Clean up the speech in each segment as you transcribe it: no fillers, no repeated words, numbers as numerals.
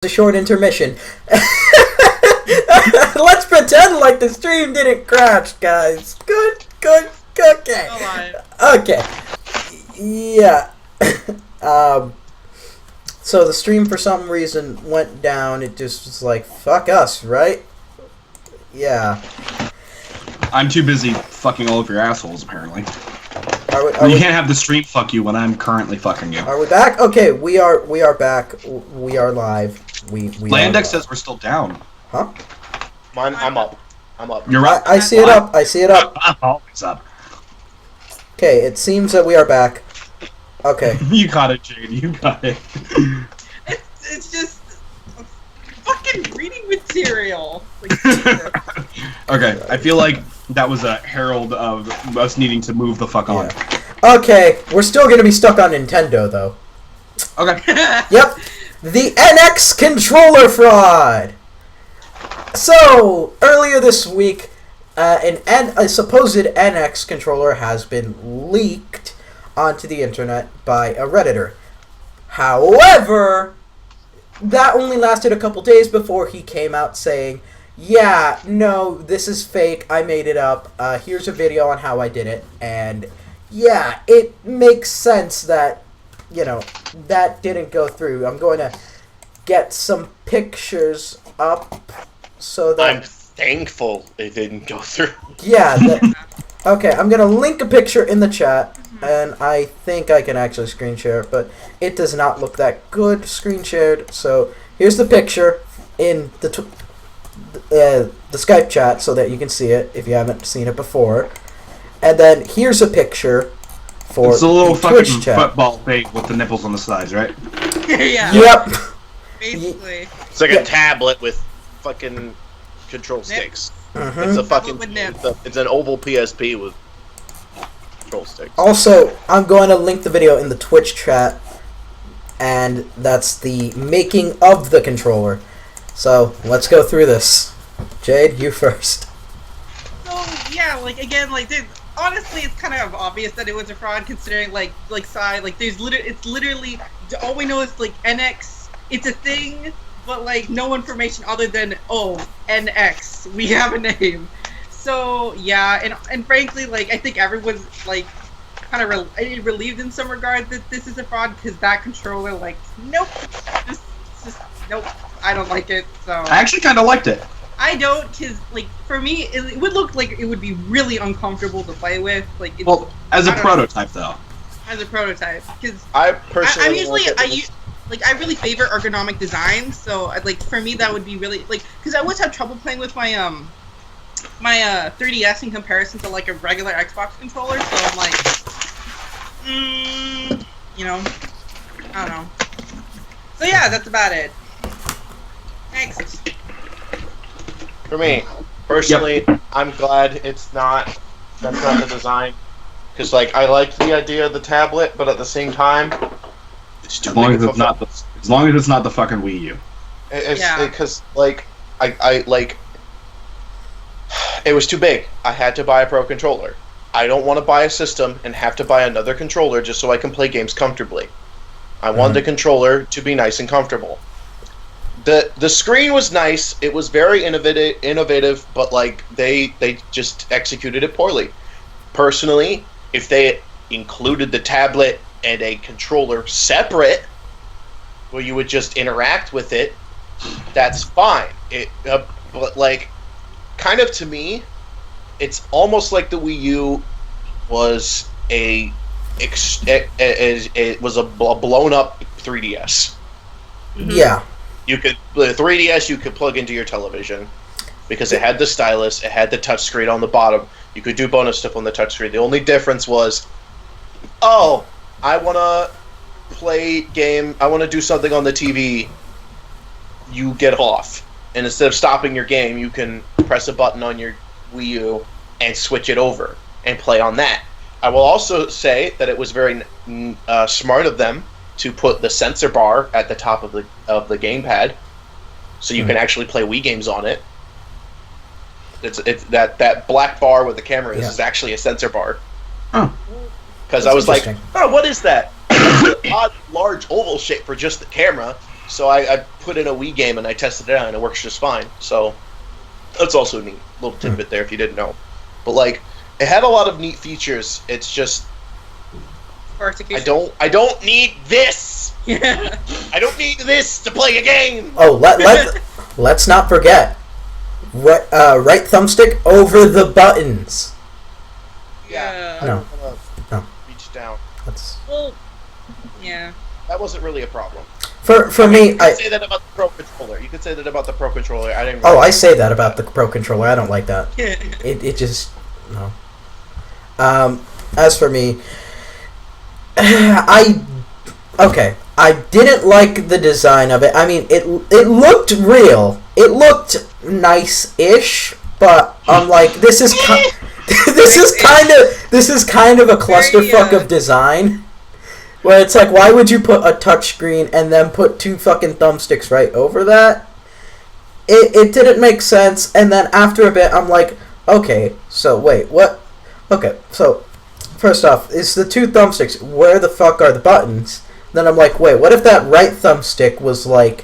A short intermission. Let's pretend like the stream didn't crash, guys. Good, okay. Okay. Yeah. So the stream for some reason went down. It just was like, fuck us, right? Yeah. I'm too busy fucking all of your assholes, apparently. You can't have the stream fuck you when I'm currently fucking you. Are we back? Okay, we are back. We are live. We Landex says we're still down. Huh? I'm up. I'm up. You're up. I see it up. I see it up. I'm always up. Okay, it seems that we are back. Okay. You got it, Jade. You got it. It's just fucking reading material. Like, Okay, I feel like that was a herald of us needing to move the fuck on. Yeah. Okay, we're still gonna be stuck on Nintendo though. Okay. Yep. The NX controller fraud! So, earlier this week, a supposed NX controller has been leaked onto the internet by a Redditor. However, that only lasted a couple days before he came out saying, yeah, no, this is fake, I made it up, here's a video on how I did it, and yeah, it makes sense that, you know, that didn't go through. I'm going to get some pictures up so that... I'm thankful it didn't go through. Yeah, okay, I'm going to link a picture in the chat, and I think I can actually screen share it, but it does not look that good screen shared, so here's the picture in the Skype chat so that you can see it if you haven't seen it before. And then here's a picture for it's a little the Twitch fucking chat. football thing with the nipples on the sides, right? yeah. Yep. Basically. It's like a tablet with fucking control sticks. Mm-hmm. It's a fucking. With nip. It's an oval PSP with control sticks. Also, I'm going to link the video in the Twitch chat, and that's the making of the controller. So, let's go through this. Jade, you first. So yeah, like again, like honestly, it's kind of obvious that it was a fraud considering like side like it's literally all we know is like NX. It's a thing, but like no information other than NX. We have a name. So yeah, and frankly, like I think everyone's like kind of relieved in some regard that this is a fraud because that controller, like, nope, just nope. I don't like it. So I actually kind of liked it. I don't, because, like, for me, it would look like it would be really uncomfortable to play with. Like, it's, Well, as a prototype, though. As a prototype, because I personally. I'm usually I really favor ergonomic design. So, like, for me, that would be really like because I always have trouble playing with my 3DS in comparison to like a regular Xbox controller. So I'm like, you know, I don't know. So yeah, that's about it. Next. For me, personally, I'm glad that's not the design. Because, like, I liked the idea of the tablet, but at the same time, it's too big. As long as it's not the fucking Wii U. Because, like, I like, it was too big. I had to buy a Pro controller. I don't want to buy a system and have to buy another controller just so I can play games comfortably. I wanted the controller to be nice and comfortable. The screen was nice. It was very innovative, but like they just executed it poorly. Personally, if they included the tablet and a controller separate, where you would just interact with it, that's fine. But like, kind of to me, it's almost like the Wii U was a blown up 3DS. Yeah. The 3DS you could plug into your television because it had the stylus, it had the touchscreen on the bottom. You could do bonus stuff on the touchscreen. The only difference was, I want to play game, I want to do something on the TV. You get off, and instead of stopping your game, you can press a button on your Wii U and switch it over and play on that. I will also say that it was very smart of them to put the sensor bar at the top of the gamepad, so you can actually play Wii games on it. It's that black bar with the camera is actually a sensor bar. Oh. Because I was like, what is that? Odd, large oval shape for just the camera. So I put in a Wii game and I tested it out and it works just fine. So that's also a neat little tidbit there if you didn't know. But like, it had a lot of neat features. It's just I don't need this. Yeah. I don't need this to play a game. Oh, let's not forget. Right thumbstick over the buttons. Yeah. No. No. Reach down. That's Well, yeah. That wasn't really a problem. for me. You could say that about the Pro Controller. You could say that about the Pro Controller. I didn't. Oh, I say that about the Pro Controller. I don't like that. Yeah. It just no. As for me, I didn't like the design of it. I mean, it looked real. It looked nice-ish, but I'm like, this is kind of a clusterfuck of design. Where it's like, why would you put a touchscreen and then put two fucking thumbsticks right over that? It didn't make sense, and then after a bit, I'm like, okay, so wait, what? Okay, so first off, is the two thumbsticks, where the fuck are the buttons? Then I'm like, wait, what if that right thumbstick was like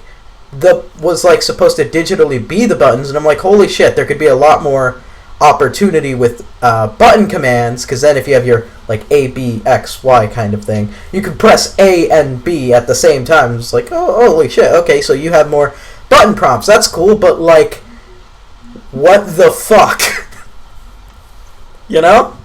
supposed to digitally be the buttons? And I'm like, holy shit, there could be a lot more opportunity with button commands, because then if you have your like A, B, X, Y kind of thing, you can press A and B at the same time. It's like, oh, holy shit, okay, so you have more button prompts. That's cool, but like, what the fuck? You know?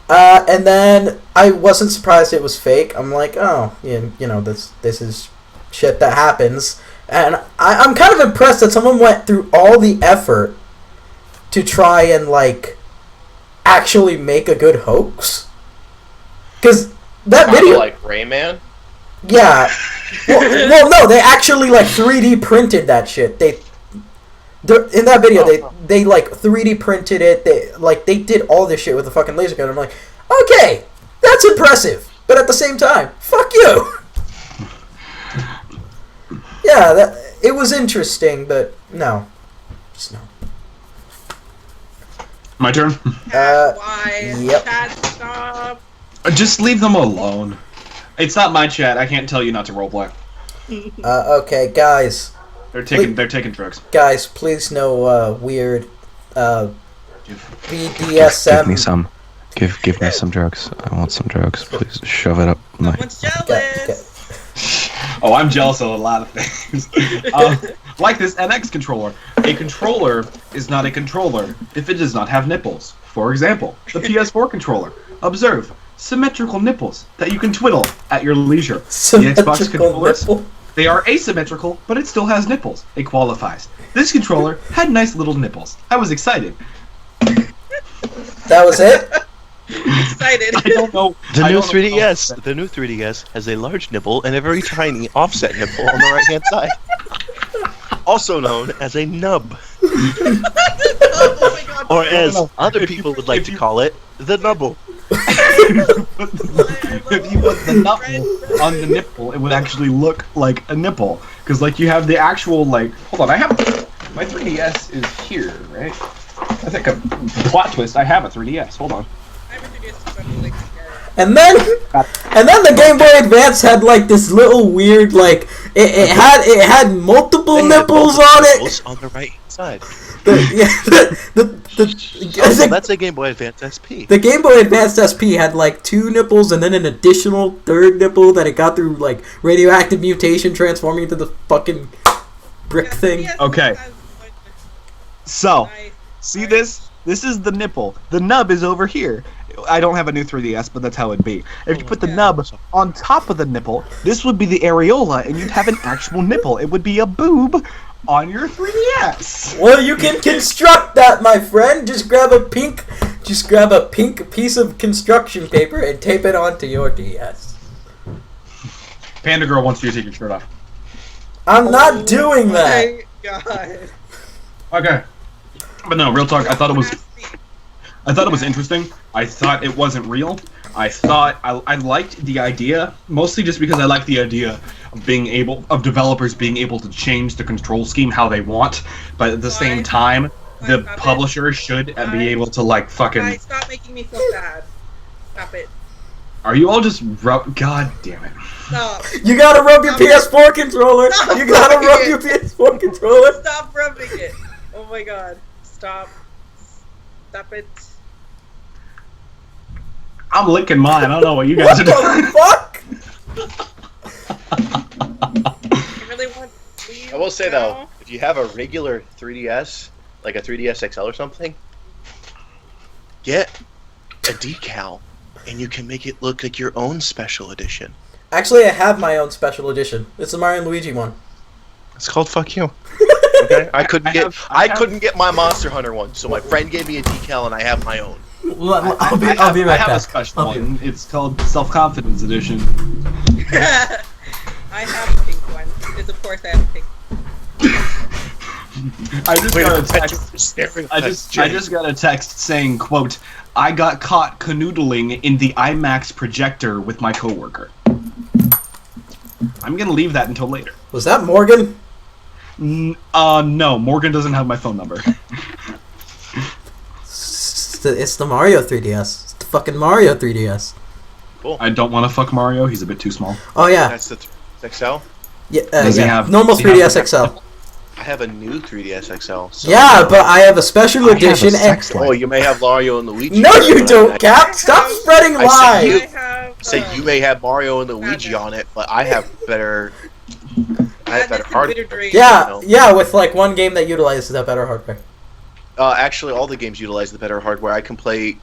And then I wasn't surprised it was fake. I'm like, oh, you know, this is shit that happens. And I'm kind of impressed that someone went through all the effort to try and, like, actually make a good hoax. Because that video... like Rayman? Yeah. Well, no, they actually, like, 3D printed that shit. In that video, they like 3D printed it. They did all this shit with a fucking laser gun. I'm like, okay, that's impressive, but at the same time, fuck you. Yeah, it was interesting, but no, just no. My turn. Why? Yep. Chat, stop. Just leave them alone. It's not my chat. I can't tell you not to roleplay. Okay, guys. They're taking drugs. Guys, please no weird BDSM. Give me some. Give me some drugs. I want some drugs. Please shove it up my. Someone's jealous. Oh, I'm jealous of a lot of things. Like this NX controller. A controller is not a controller if it does not have nipples. For example, the PS4 controller. Observe symmetrical nipples that you can twiddle at your leisure. The Xbox controllers. Nipple? They are asymmetrical, but it still has nipples. It qualifies. This controller had nice little nipples. I was excited. That was it? Excited. I don't know. The new 3DS has a large nipple and a very tiny offset nipple on the right-hand side. Also known as a nub. Oh my god. Or as no. other people would like to call it, the nubble. If you put the nipple on the nipple, it would actually look like a nipple. Because, like, you have the actual, like... Hold on, I have... My 3DS is here, right? I think a plot twist, I have a 3DS. Hold on. And then the Game Boy Advance had like this little weird like it had multiple nipples on it. Nipples on the right side. That's a Game Boy Advance SP. The Game Boy Advance SP had like two nipples and then an additional third nipple that it got through like radioactive mutation transforming into the fucking brick thing. Okay. So, see this? This is the nipple. The nub is over here. I don't have a new 3DS, but that's how it'd be. If you put the nub on top of the nipple, this would be the areola, and you'd have an actual nipple. It would be a boob on your 3DS. Well, you can construct that, my friend. Just grab a pink piece of construction paper and tape it onto your DS. Panda Girl wants you to take your shirt off. I'm not doing that. Oh my god. Okay. But no, real talk, I thought it was interesting. I thought it wasn't real. I thought I liked the idea, mostly just because I like the idea of developers being able to change the control scheme how they want, but at the same time, the publisher should be able to like fucking. Guys, stop making me feel sad. Stop it. Are you all just God damn it. Stop. You gotta rub your PS4 controller. Stop You gotta rubbing rub it. your PS4 controller. Stop rubbing it. Oh my god. Stop. Stop it. I'm licking mine. I don't know what you guys are doing. Fuck. I really want to leave I will say now. though, if you have a regular 3DS, like a 3DS XL or something, get a decal, and you can make it look like your own special edition. Actually, I have my own special edition. It's the Mario and Luigi one. It's called Fuck You. Okay, I couldn't I have- couldn't get my Monster Hunter one, so my friend gave me a decal, and I have my own. I'll be I right have a back. special I'll be- one. It's called Self-Confidence Edition. I have a pink one. Because of course I have a pink. I just Wait, got a I text. just staring I at just Jay. got a text saying, "quote I got caught canoodling in the IMAX projector with my coworker." I'm gonna leave that until later. Was that Morgan? No, Morgan doesn't have my phone number. It's the Mario 3DS. It's the fucking Mario 3DS. I don't want to fuck Mario. He's a bit too small. Oh yeah, That's the XL. yeah, Does he yeah. have- Normal does he have 3DS XL. I have a new 3DS XL. So Yeah, but I have a special I have a edition. sex Oh, life. you may have Mario and Luigi. No, you but don't, I- Cap. Stop spreading I said lies. you- I have. Say you may have Mario and Luigi on it, but I have better. I have better hardware. Yeah, yeah, with like one game that utilizes that better hardware. Actually, all the games utilize the better hardware. I can play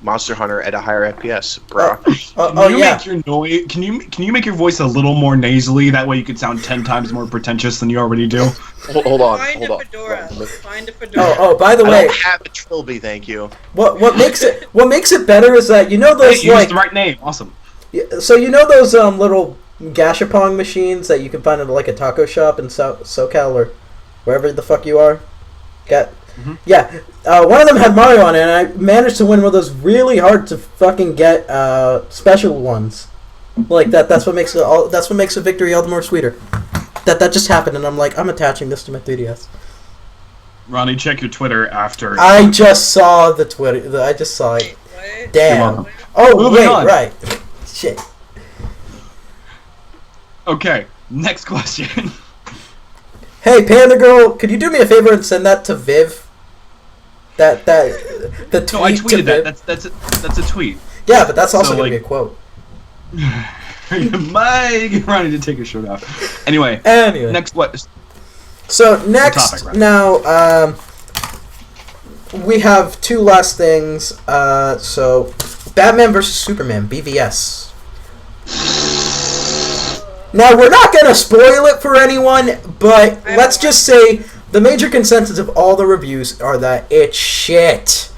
Monster Hunter at a higher FPS, bro. Oh you yeah. make your noise? Can you make your voice a little more nasally? That way you could sound 10 times more pretentious than you already do. Hold on, Find hold a on. fedora. Find a fedora. Oh, by the I way, don't have a trilby, thank you. what makes it better is that you know Hey, those you used like the right name. Awesome. so you know those little gashapon machines that you can find in like a taco shop in SoCal or wherever the fuck you are. Yeah, one of them had Mario on it, and I managed to win one of those really hard to fucking get special ones. Like that. That's what makes it. That's what makes a victory all the more sweeter. That just happened, and I'm like, I'm attaching this to my 3DS. Ronnie, check your Twitter after. I just saw the Twitter. I just saw it. What? Damn. You're welcome. Oh Moving wait, on. right. Shit. Okay, next question. Hey, Panda Girl, could you do me a favor and send that to Viv? The tweet No, I to tweeted Viv. that. That's a tweet. Yeah, but that's also So, gonna like- be a quote. Mike, Ronnie to take his shirt off. Anyway, Anyway. next what? So next, topic, right? now, we have two last things. So, Batman vs Superman (BVS). Now we're not gonna spoil it for anyone, but let's just say the major consensus of all the reviews are that it's shit.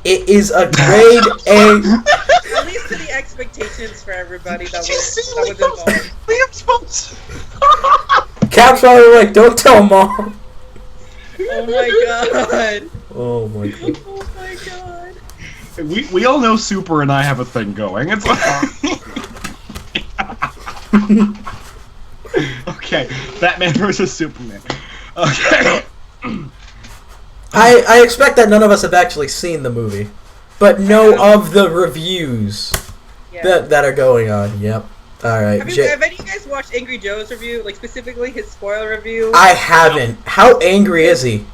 It is a grade A. At least to the expectations for everybody that was involved. Liam's Cap's probably like, don't tell mom. Oh my god. Oh my god. Oh my god. We all know Super and I have a thing going. It's okay, Batman versus Superman. Okay. I expect that none of us have actually seen the movie, but know of the reviews Yeah. that are going on. Yep. All right. Have any of you guys watched Angry Joe's review? Like specifically his spoiler review? I haven't. How angry is he?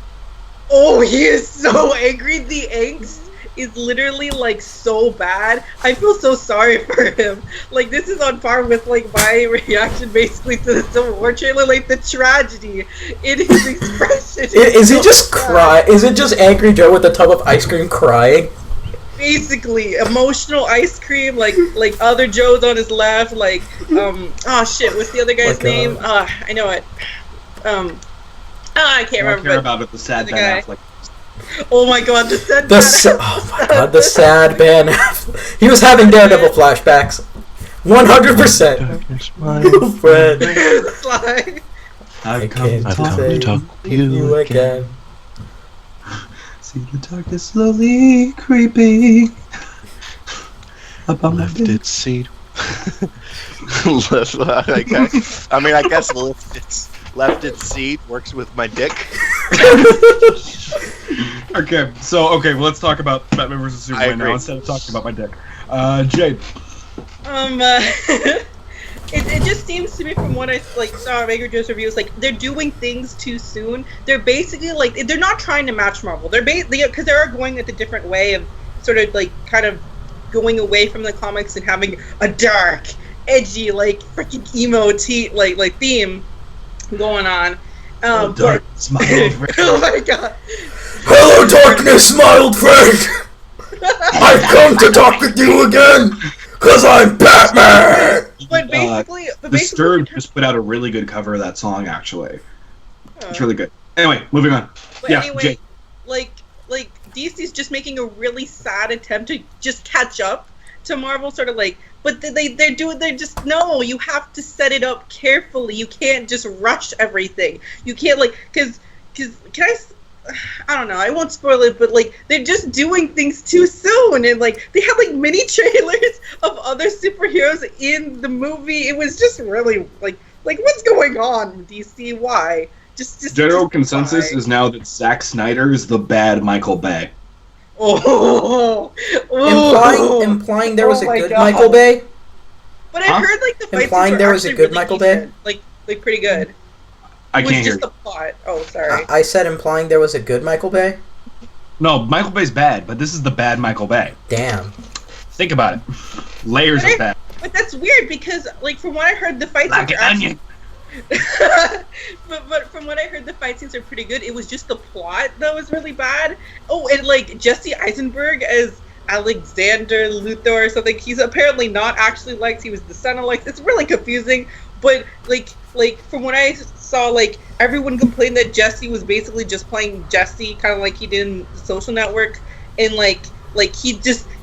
Oh, he is so angry. The angst is literally like so bad. I feel so sorry for him. Like this is on par with like my reaction basically to the Civil War trailer. Like the tragedy in his expression. Is he so just bad. cry? Is it just Angry Joe with a tub of ice cream crying? Basically, emotional ice cream. Like other Joes on his left. Like oh shit, what's the other guy's Like, name? I know it. I can't I don't remember. care but about it. The sad the Ben guy. Affleck. Oh my god, the sad Oh my god, the sad Ben. He was having Daredevil flashbacks. 100%. Darkness, my Friend. Sly. I've can't I've come to talk to you again. See the darkness slowly creeping upon Left its seat. I guess left its seat works with my dick. Okay, well, let's talk about Batman vs Superman agree. now instead of talking about my dick. Jade. It just seems to me from what I saw Rager Joe's reviews, like they're doing things too soon. They're basically like they're not trying to match Marvel. They're because they are going with a different way of sort of like kind of going away from the comics and having a dark, edgy, like freaking emo like theme going on. Darkness, my old friend. Oh my god! Hello, darkness, my old friend. I've come to talk with you again, cause I'm Batman. But basically, Disturbed just put out a really good cover of that song. Actually, it's really good. Anyway, moving on. But Yeah, anyway, Jay. like DC's just making a really sad attempt to just catch up to Marvel, sort of like. But they're just no. You have to set it up carefully. You can't just rush everything. You can't because I don't know. I won't spoil it, but like they're just doing things too soon, and like they have like mini trailers of other superheroes in the movie. It was just really like what's going on, DC? Why? Just General consensus is now that Zack Snyder is the bad Michael Bay. Oh, Implying there was a good God. Michael Bay. But I heard like the fight Implying scenes there were was a actually good really Michael decent. Bay? Like pretty good. I It was can't hear just you. the plot. Oh, sorry. I said implying there was a good Michael Bay. No, Michael Bay's bad, but this is the bad Michael Bay. Damn. Think about it. Layers of bad. But that's weird because, like, from what I heard, the fight Like scenes an are onion. but from what I heard, the fight scenes are pretty good. It was just the plot that was really bad. Oh, and like Jesse Eisenberg as Alexander Luthor or something. He's apparently not actually Lex. He was the son of Lex. It's really confusing. But like from what I saw, like everyone complained that Jesse was basically just playing Jesse, kind of like he did in the Social Network, and like he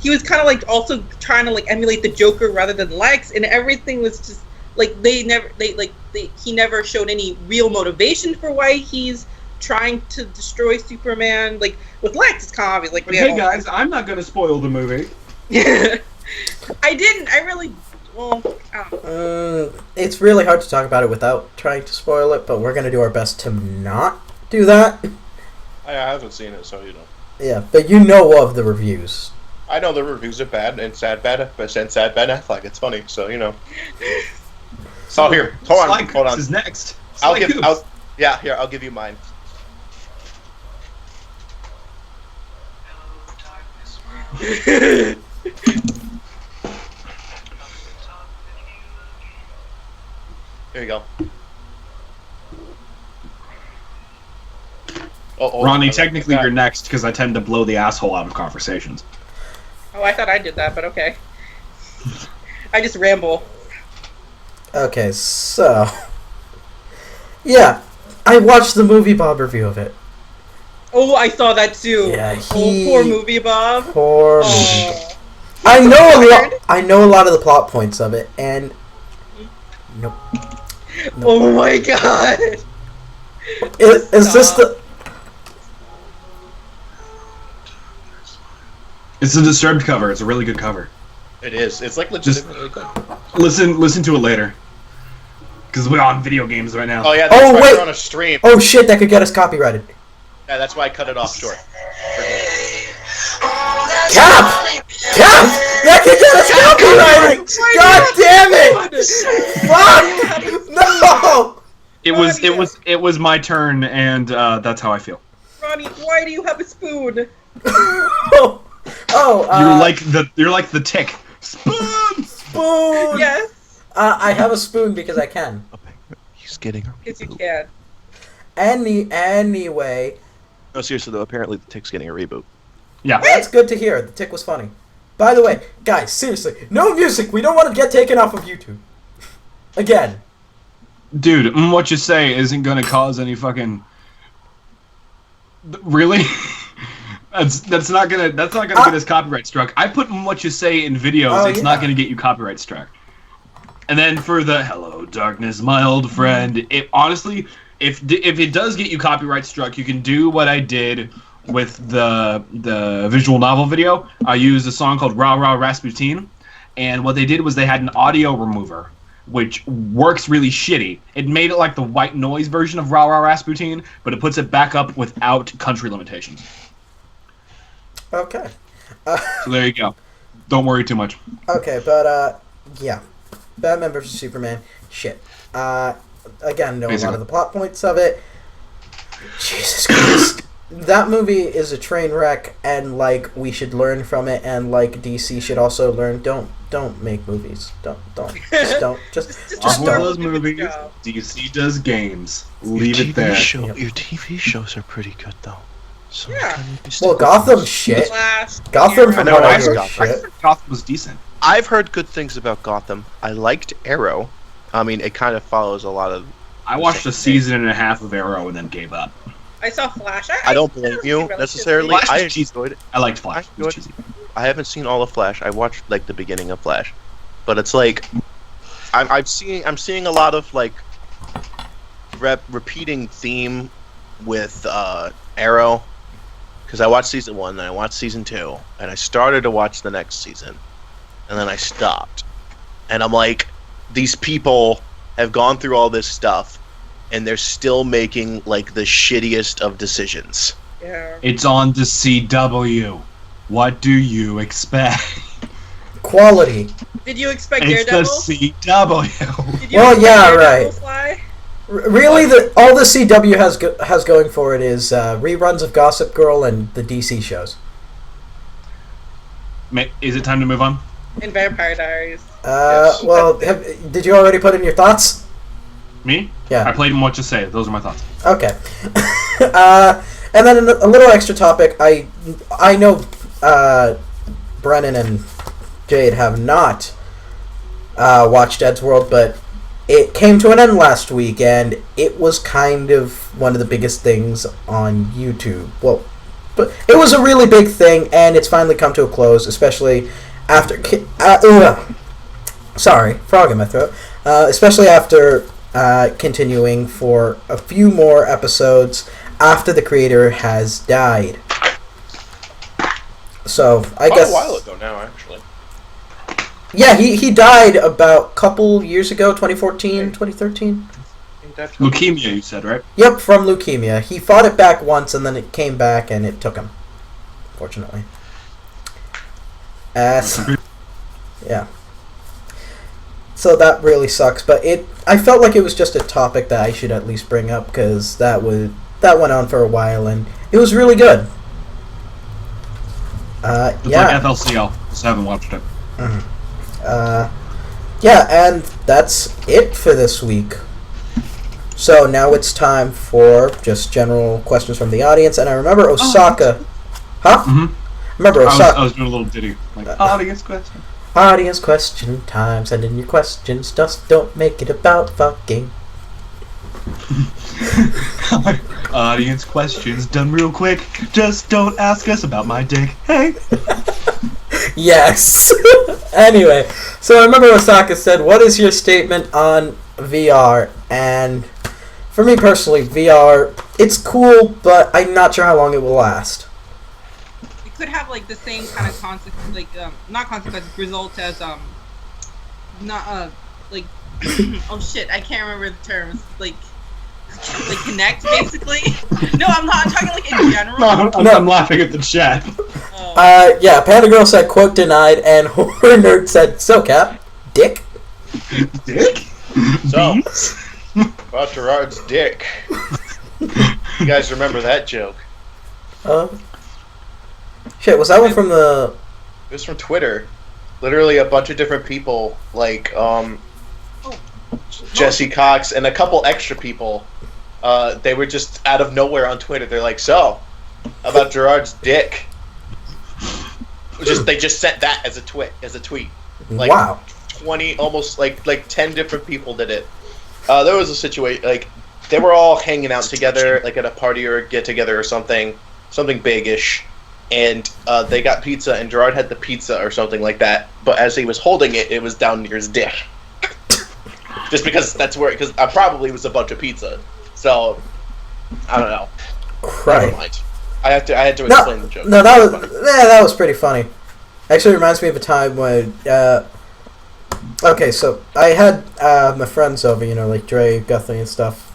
was kind of like also trying to like emulate the Joker rather than Lex, and everything was just like he never showed any real motivation for why he's trying to destroy Superman. Like with Lex, it's kind of obvious. Like, But hey guys, I'm not gonna spoil the movie. I didn't. I really. Well, I don't know. It's really hard to talk about it without trying to spoil it, but we're gonna do our best to not do that. I haven't seen it, so you know. Yeah, but you know of the reviews. I know the reviews are bad and sad Ben Affleck. It's funny, so you know. So here, hold on. This is next. I'll give you mine. Here you go. Ronnie, technically you're next because I tend to blow the asshole out of conversations. Oh, I thought I did that, but okay. I just ramble. Okay, so... Yeah, I watched the movie Bob review of it. Oh, I saw that too. Yeah, poor movie Bob. Poor movie Oh. Bob. I know a lot of the plot points of it, and... Nope. Oh my god. Is this the... It's a Disturbed cover. It's a really good cover. It is. It's like legitimately good. Listen to it later. Because we're on video games right now. Oh yeah, that's Oh, why wait. we're on a stream. Oh shit, that could get us copyrighted. Yeah, that's why I cut it off short. Cap! Cap! That could get us copyrighted! God damn it! Fuck! No! It was my turn, and that's how I feel. Ronnie, why do you have a spoon? You're like the tick. Spoon. Spoon! Yes, I have a spoon because I can. He's getting a yes you reboot. can. Anyway, No, seriously though, apparently the Tick's getting a reboot. Yeah. that's good to hear. The tick was funny. By the way, guys, seriously, no music. We don't want to get taken off of YouTube. Again. Dude, what you say isn't gonna cause any fucking. Really? That's not gonna get us copyright struck. I put what you say in videos. Oh, It's not gonna get you copyright struck. And then for the hello darkness, my old friend. It honestly, if it does get you copyright struck, you can do what I did with the visual novel video. I used a song called Rah Rah Rasputin, and what they did was they had an audio remover, which works really shitty. It made it like the white noise version of Rah Rah Rasputin, but it puts it back up without country limitations. Okay. So there you go. Don't worry too much. Okay, but Yeah. Batman versus Superman. Shit. Again, know a lot Basically. of the plot points of it. Jesus Christ. That movie is a train wreck, and, like, we should learn from it, and, like, DC should also learn. Don't make movies. Don't. Just don't. Just Marvel don't. does movies. DC does games. Leave your it there. Your TV shows are pretty good, though. So Yeah. Well, Gotham's shit. Flash, Gotham Arrow. from I know, what I I heard, got- shit. Gotham was decent. I've heard good things about Gotham. I liked Arrow. I mean, it kind of follows a lot of. I watched a season and a half of Arrow and then gave up. I saw Flash. I don't blame you necessarily. Flash I is cheesy. enjoyed it. I liked Flash. It was I cheesy. I haven't seen all of Flash. I watched like the beginning of Flash, but it's like I'm seeing a lot of like repeating theme with Arrow, because I watched season 1, then I watched season 2, and I started to watch the next season, and then I stopped, and I'm like, these people have gone through all this stuff, and they're still making like the shittiest of decisions. Yeah. It's on the CW. What do you expect? Quality. Did you expect It's Daredevil? the CW. Did you Well, expect yeah, Daredevil right. Fly? Really, all the CW has going for it is reruns of Gossip Girl and the DC shows. Is it time to move on? And Vampire Diaries. Yes. Well, did you already put in your thoughts? Me? Yeah. I played and what to say. Those are my thoughts. Okay. And then a little extra topic. I know Brennan and Jade have not watched Ed's World, but it came to an end last week, and it was kind of one of the biggest things on YouTube. Well, but it was a really big thing, and it's finally come to a close, especially after... sorry, frog in my throat. Especially after continuing for a few more episodes after the creator has died. So, I Quite guess... a while ago now, actually. Yeah, he died about a couple years ago, 2014, 2013. Leukemia, you said, right? Yep, from leukemia. He fought it back once, and then it came back, and it took him. Fortunately. Yeah. So that really sucks, but I felt like it was just a topic that I should at least bring up, because that went on for a while, and it was really good. It's Yeah. like FLCL. Just haven't watched it. Yeah, and that's it for this week. So now it's time for just general questions from the audience, and I remember Osaka. Huh? Mm-hmm. Remember I Osaka. was doing a little ditty. Like, audience question. Audience question time. Send in your questions. Just don't make it about fucking. Audience questions done real quick. Just don't ask us about my dick. Hey. Yes. Anyway, so I remember Osaka said, "What is your statement on VR?" And for me personally, VR, it's cool, but I'm not sure how long it will last. It could have like the same kind of consequence, like not consequence, result as not like oh shit, I can't remember the terms. Like connect basically. No, I'm not. I'm talking like in general. I'm laughing at the chat. Yeah, Panda Girl said, "Quote denied," and Horror Nerd said, "So Cap, dick." Dick? So, Beans? about Gerard's dick. You guys remember that joke? Shit, was that one from the... It was from Twitter. Literally a bunch of different people, like Jesse Cox and a couple extra people. They were just out of nowhere on Twitter. They're like, "So, how about Gerard's dick?" They just sent that as a tweet. Like, Wow. 20, almost like 10 different people did it. There was a situation, like, they were all hanging out together, like at a party or a get together or something big-ish, and they got pizza, and Gerard had the pizza or something like that, but as he was holding it, it was down near his dick. Just because because I probably was a bunch of pizza. So, I don't know. Christ. Never mind. I had to explain the joke. No, that was pretty funny. Actually, reminds me of a time when... okay, so I had my friends over, like Dre, Guthrie, and stuff.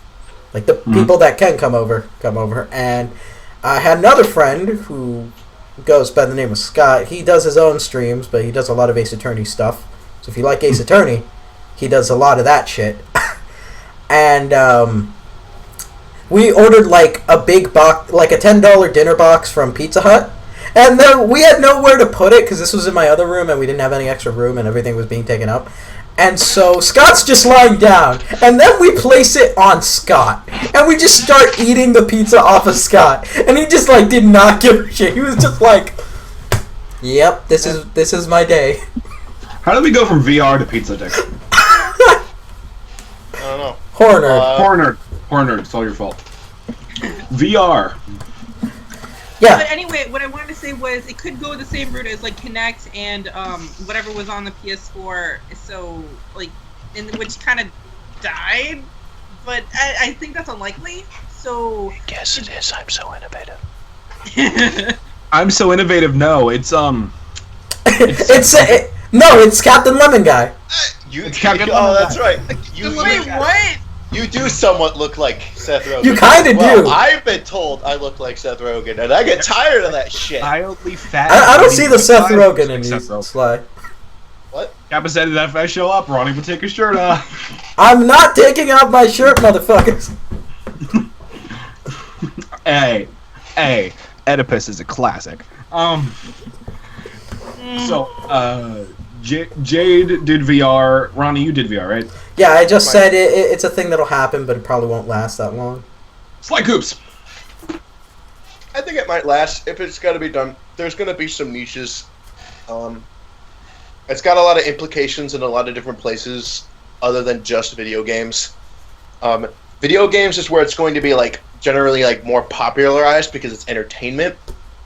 Like the people that can come over. And I had another friend who goes by the name of Scott. He does his own streams, but he does a lot of Ace Attorney stuff. So if you like Ace Attorney, he does a lot of that shit. And we ordered like a big box, like a $10 dinner box from Pizza Hut. And then we had nowhere to put it because this was in my other room and we didn't have any extra room and everything was being taken up. And so Scott's just lying down. And then we place it on Scott. And we just start eating the pizza off of Scott. And he just like did not give a shit. He was just like, yep, this is my day. How did we go from VR to pizza dick? I don't know. Horner. Horner, it's all your fault. VR. Yeah. But anyway, what I wanted to say was it could go the same route as like Kinect and whatever was on the PS4. So like, which kind of died, but I think that's unlikely. So Yes, it is. I'm so innovative. I'm so innovative. No, it's it's Captain Lemon Guy. It's Captain Oh, Lemon that's Guy. right. wait, what? You do somewhat look like Seth Rogen. You kinda well, do. I've been told I look like Seth Rogen, and I get tired of that shit. Mildly fat. I don't see the Seth Rogen in Seth you, Rogen. Sly. What? Kappa said that if I show up, Ronnie would take his shirt off. I'm not taking off my shirt, motherfuckers. Hey, Oedipus is a classic. Jade did VR. Ronnie, you did VR, right? Yeah, I just said it's a thing that'll happen, but it probably won't last that long. Sly Coops. I think it might last if it's got to be done. There's going to be some niches. It's got a lot of implications in a lot of different places other than just video games. Video games is where it's going to be like generally like more popularized because it's entertainment,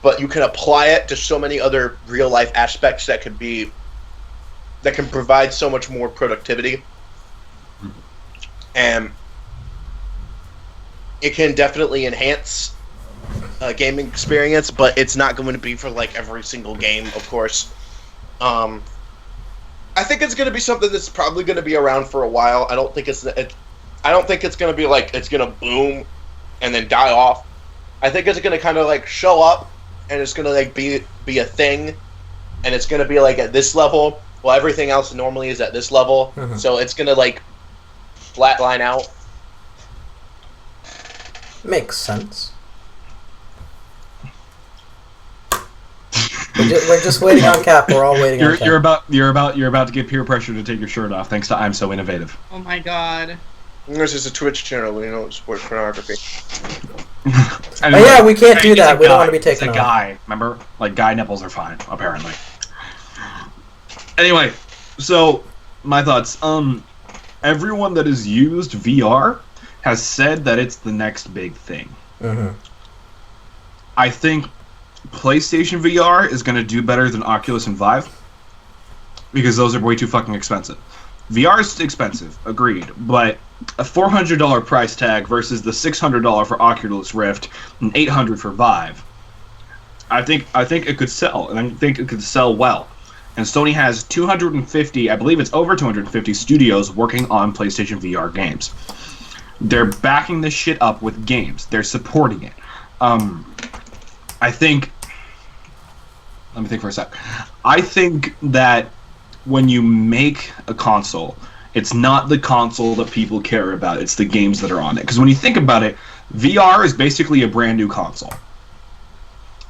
but you can apply it to so many other real life aspects that can provide so much more productivity. And it can definitely enhance a gaming experience, but it's not going to be for like every single game, of course. I think it's going to be something that's probably going to be around for a while. I don't think it's going to be like it's going to boom and then die off. I think it's going to kind of like show up and it's going to like be a thing, and it's going to be like at this level. Well, everything else normally is at this level, so it's going to like flatline out. Makes sense. We're just waiting on Cap. We're all waiting on Cap. You're about to get peer pressure to take your shirt off thanks to I'm So Innovative. Oh my god. This is a Twitch channel. We don't support pornography. Oh yeah, we can't do that. We don't want to be taken off. It's a guy, remember? Like, guy nipples are fine, apparently. Anyway, so, my thoughts. Everyone that has used VR has said that it's the next big thing. I think PlayStation VR is going to do better than Oculus and Vive because those are way too fucking expensive. VR is expensive, agreed, but a $400 price tag versus the $600 for Oculus Rift and $800 for Vive. I think it could sell, and I think it could sell well. And Sony has 250, I believe it's over 250 studios working on PlayStation VR games. They're backing this shit up with games. They're supporting it. I think... Let me think for a sec. I think that when you make a console, it's not the console that people care about. It's the games that are on it. Because when you think about it, VR is basically a brand new console.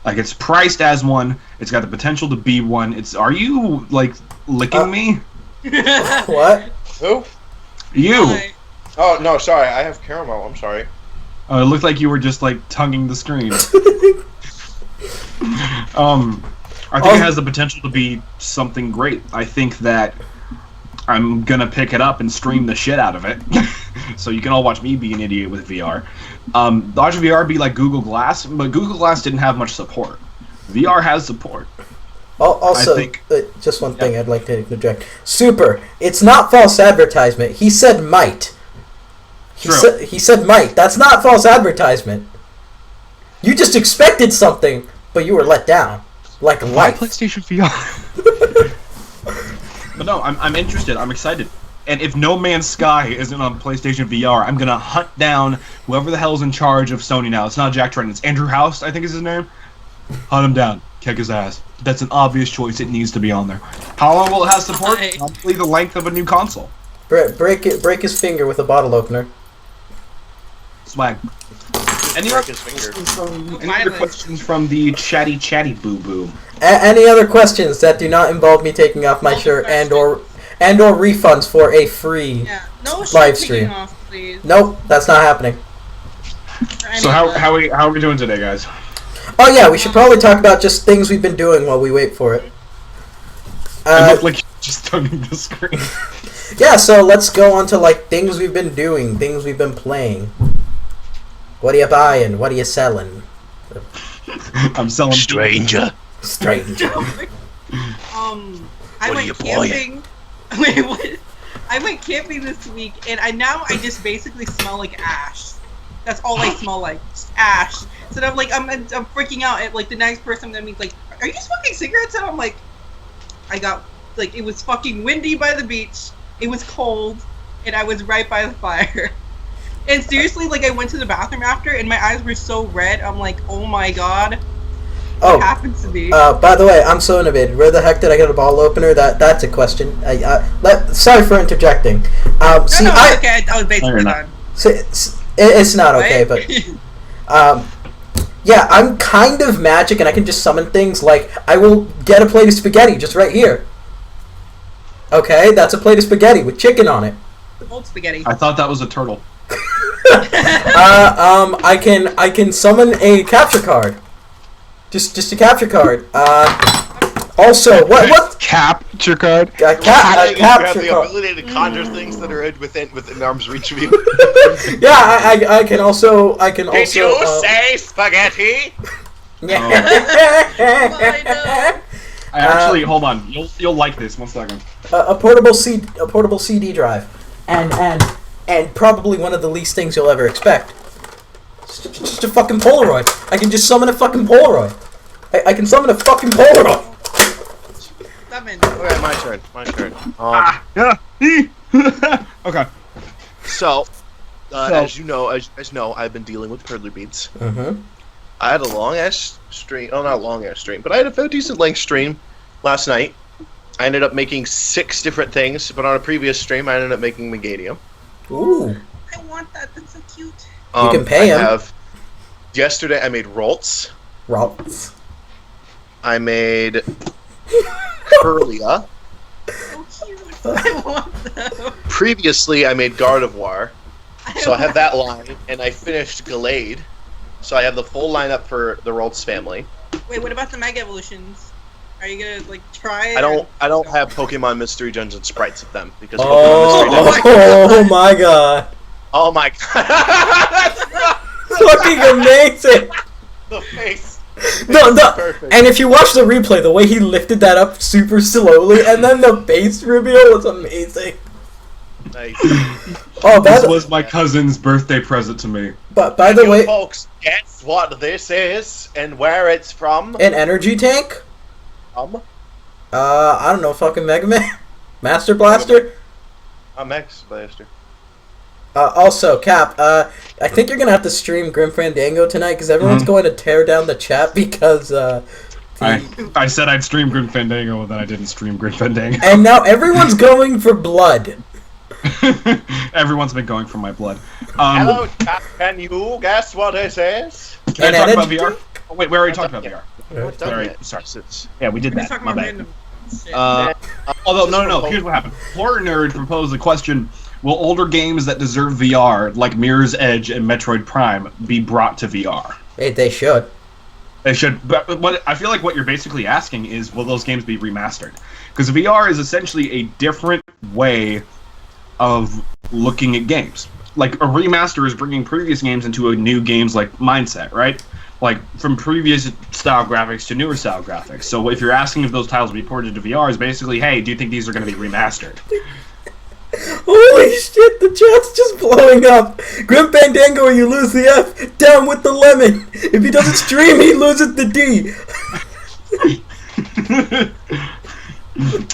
Like, it's priced as one. It's got the potential to be one. Are you, like, licking me? What? Who? You. Hi. Oh, no, sorry. I have caramel. I'm sorry. It looked like you were just, like, tonguing the screen. I think it has the potential to be something great. I think that I'm gonna pick it up and stream the shit out of it, so you can all watch me be an idiot with VR. Watch VR be like Google Glass, but Google Glass didn't have much support. VR has support. Also, just one thing I'd like to interject. Super, it's not false advertisement. He said might. He said might. That's not false advertisement. You just expected something, but you were let down. Like life. PlayStation VR. But no, I'm interested. I'm excited. And if No Man's Sky isn't on PlayStation VR, I'm gonna hunt down whoever the hell's in charge of Sony now. It's not Jack Tretton. It's Andrew House, I think is his name. Hunt him down. Kick his ass. That's an obvious choice. It needs to be on there. How long will it have support? Right. Probably the length of a new console. Break his finger with a bottle opener. Swag. Any Break other his finger. questions from the chatty boo boo? Any other questions that do not involve me taking off my All the shirt and questions. or refunds for a free? Yeah. No Live shit stream. taking off, please. Nope, that's not happening. Or So any of how are we doing today, guys? Oh yeah, we should probably talk about just things we've been doing while we wait for it. It looked like you just tugging the screen. Yeah, so let's go on to like things we've been doing, things we've been playing. What are you buying? What are you selling? I'm selling. Stranger. Stranger. I What are went you buying? camping. Wait, what? I went camping this week, and I just basically smell like ash. That's all I smell like, just ash. So I'm like, I'm freaking out at like the next person that means like, are you smoking cigarettes? And I'm like, I got like it was fucking windy by the beach. It was cold, and I was right by the fire. And seriously, like I went to the bathroom after, and my eyes were so red. I'm like, oh my god, what Oh, happened to me? by the way, I'm so innovative. Where the heck did I get a bottle opener? That's a question. Sorry for interjecting. See, no, I okay, I was basically you're not. done. it's not okay, Right? but yeah, I'm kind of magic, and I can just summon things. Like I will get a plate of spaghetti just right here. Okay, that's a plate of spaghetti with chicken on it. Old spaghetti. I thought that was a turtle. I can summon a capture card. Just a capture card. Also, what? Capture card. A You have capture the card. ability to conjure things that are within arm's reach of you. Yeah, I can also Did you say spaghetti? Yeah. I actually hold on. You'll like this. 1 second. a portable CD drive, and probably one of the least things you'll ever expect. Just a fucking Polaroid. I can just summon a fucking Polaroid. I can summon a fucking Polaroid. Summon. Okay, my turn. Okay. So, as you know, I've been dealing with Curdler beads. Mm-hmm. I had a long ass stream. Oh, not a long ass stream, but I had a fairly decent length stream last night. I ended up making 6 different things, but on a previous stream, I ended up making Megadium. Ooh. I want that. That's so cute. You can pay him. Yesterday, I made Rolts. Rolts. I made Curlia. So cute. I want them. Previously, I made Gardevoir. So I have that line, and I finished Gallade. So I have the full lineup for the Rolts family. Wait, what about the Mega Evolutions? Are you gonna like try it? I don't have Pokemon Mystery Dungeon sprites of them because Pokemon Mystery Dungeon. Oh my god. Oh my god! Fucking amazing. The face. No. Perfect. And if you watch the replay, the way he lifted that up super slowly, and then the base reveal was amazing. Nice. Oh, This was my cousin's birthday present to me. but by the You way, folks, guess what this is and where it's from? an energy tank. I don't know, fucking Mega Man, Master Blaster. I'm X Blaster. Also, Cap, I think you're gonna have to stream Grim Fandango tonight because everyone's going to tear down the chat because I said I'd stream Grim Fandango, and then I didn't stream Grim Fandango. and now everyone's going for blood. Everyone's been going for my blood. Hello, chat. Can you guess what this is? Can I An talk about energy VR? Oh, wait, we already talked about VR. What done Sorry, yet? sorry. It's- Yeah, we did We're just that. talking My about bad. random shit. Although, no. Here's what happened. Horror Nerd proposed the question: will older games that deserve VR, like Mirror's Edge and Metroid Prime, be brought to VR? They should. They should. But what I feel like what you're basically asking is, will those games be remastered? Because VR is essentially a different way of looking at games. Like a remaster is bringing previous games into a new game's like mindset, right? Like from previous style graphics to newer style graphics. So if you're asking if those titles will be ported to VR, is basically, hey, do you think these are going to be remastered? Holy shit, the chat's just blowing up. Grim Fandango, you lose the F. Down with the lemon. If he doesn't stream, he loses the D.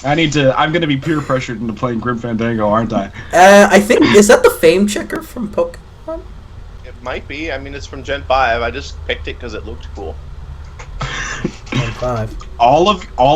I'm gonna be peer pressured into playing Grim Fandango, aren't I? I think, is that the fame checker from Pokemon? It might be. I mean, it's from Gen 5. I just picked it because it looked cool. And 5. All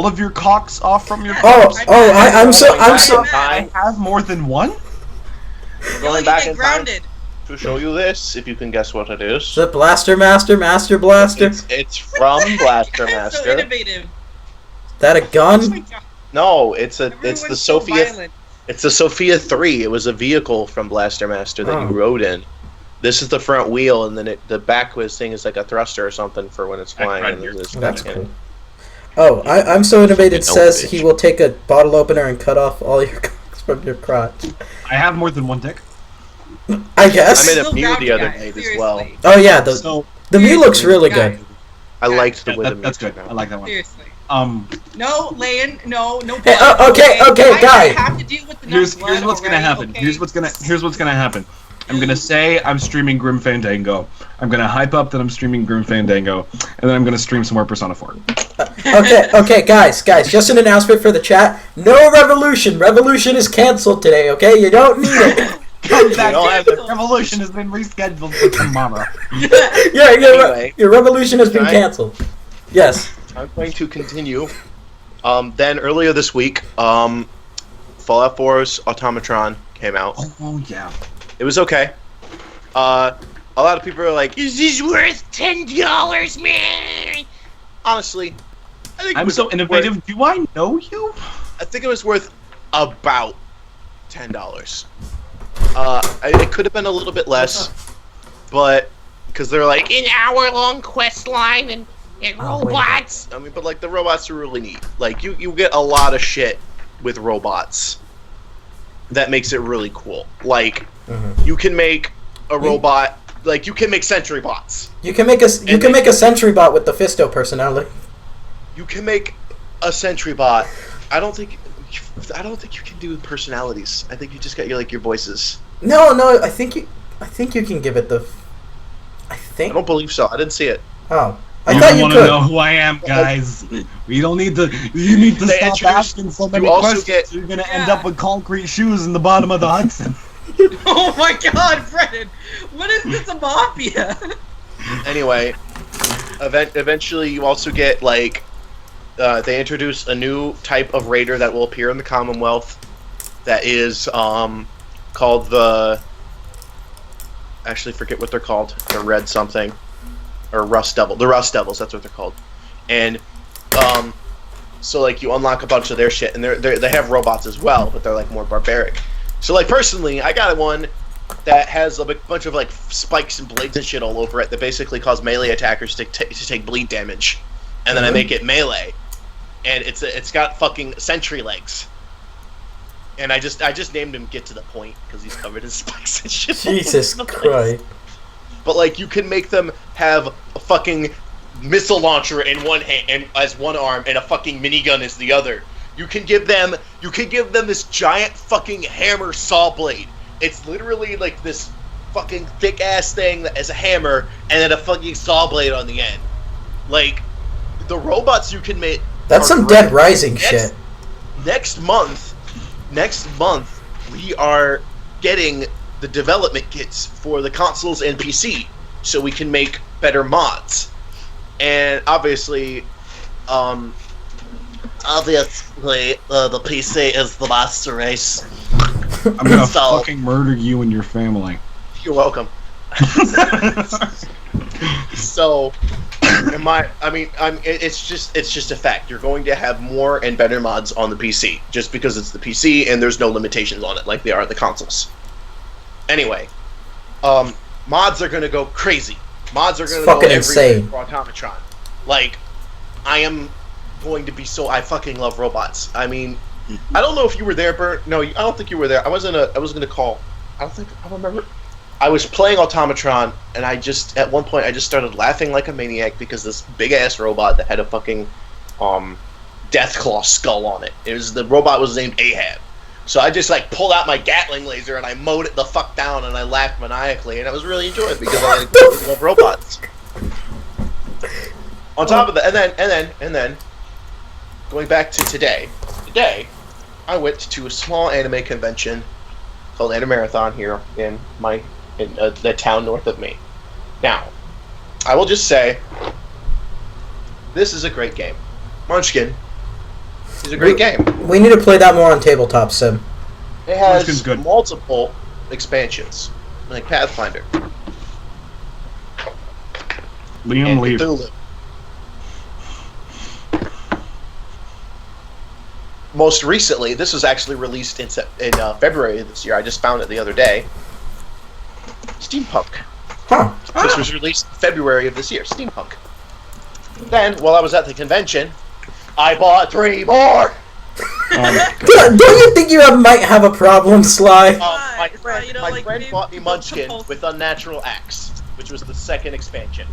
of your cocks off from your. I'm so. I have more than one. We're You going only back get in time grounded. to show you this, if you can guess what it is. Is it Blaster Master, Master Blaster? It's from Blaster That's so Master. innovative. Is that a Oh my gun? god. No, it's Everyone's the so Sophia. violent. It's the Sophia 3. It was a vehicle from Blaster Master that you Oh. rode in. This is the front wheel, and then the back was thing is like a thruster or something for when it's flying. right and here. there's That's back cool. end. Oh, I'm so innovative. It Fucking says bitch. he will take a bottle opener and cut off all your cocks from your crotch. I have more than one dick. I guess. I made a Still Mew grounded, the other guys, night as well. seriously. Oh yeah, So the Mew looks really Guys, good. I liked the yeah, way the Mew that's good. turned I out. like that one. Seriously. No, No, no Hey, blood. okay, I guy. have to deal with the here's blood what's gonna already, happen. okay? Here's what's gonna happen. I'm gonna say I'm streaming Grim Fandango. I'm gonna hype up that I'm streaming Grim Fandango, and then I'm gonna stream some more Persona 4. Okay, guys, just an announcement for the chat. No Revolution. Revolution is canceled today. Okay, you don't need it. Come back. don't have The Revolution has been rescheduled for tomorrow. Yeah, Anyway. your Revolution has been Right. canceled. Yes. I'm going to continue. Then earlier this week, Fallout 4's Automatron came out. Oh yeah. It was okay. A lot of people are like, "Is this worth $10, man?" Honestly, I think it I'm was so worth- innovative. Do I know you? I think it was worth about $10. It could have been a little bit less, but because they're like an hour-long quest line and Oh, wait. robots. I mean, but like the robots are really neat. Like you get a lot of shit with robots that makes it really cool. Like you can make a robot. Like you can make sentry bots. You can make a sentry bot with the Fisto personality. You can make a sentry bot. I don't think you can do personalities. I think you just got your voices. No, I think you can give it the. I I think. don't believe so. I didn't see it. Oh, I You thought don't you want to could. know who I am, guys. We don't need to. You need to They stop introduced- asking so many you also questions. get- You're gonna end Yeah. up with concrete shoes in the bottom of the Hudson. Oh my god, Brennan! What is this, a mafia? Anyway, eventually you also get they introduce a new type of raider that will appear in the Commonwealth. That is called the. Actually, forget what they're called. The Red something, or Rust Devil. The Rust Devils. That's what they're called. And so you unlock a bunch of their shit, and they have robots as well, but they're more barbaric. So personally, I got one that has a bunch of spikes and blades and shit all over it that basically cause melee attackers to take bleed damage, and then I make it melee, and it's got fucking sentry legs. And I just named him Get to the Point because he's covered in spikes and shit. Jesus Christ. But you can make them have a fucking missile launcher in one hand and as one arm and a fucking minigun as the other. You can give them this giant fucking hammer saw blade. It's literally this fucking thick ass thing that is a hammer and then a fucking saw blade on the end. The robots you can make. That's are some great. Dead Rising shit. Next month, we are getting the development kits for the consoles and PC, so we can make better mods. And obviously, the PC is the master race. I'm gonna So- fucking murder you and your family. You're welcome. So, it's just a fact. You're going to have more and better mods on the PC, just because it's the PC and there's no limitations on it like they are on the consoles. Anyway, mods are going to go crazy. Mods are going to go fucking everywhere insane. for Automatron. I am going to be so. I fucking love robots. I mean, I don't know if you were there, Bert. No, I don't think you were there. I was gonna call. I don't remember. I was playing Automatron, and at one point I just started laughing like a maniac because this big ass robot that had a fucking Deathclaw skull on it. The robot was named Ahab. So I just pulled out my Gatling laser and I mowed it the fuck down and I laughed maniacally and I was really enjoying it because I love robots. On top of that, and then going back to today. Today, I went to a small anime convention called Animarathon here in the town north of me. Now, I will just say, This is a great game. Munchkin is a great game. We need to play that more on tabletop sim. It Munchkin's has good. multiple expansions, like Pathfinder Liam, and leave. Cthulhu. Most recently, this was actually released in February of this year. I just found it the other day. Steampunk. Huh. This was released in February of this year. Steampunk. Then, while I was at the convention, I bought 3 more. Don't you think you might have a problem, Sly? My It's friend, you know, my like, friend maybe bought me the Munchkin compulsive- with Unnatural Acts, which was the second expansion.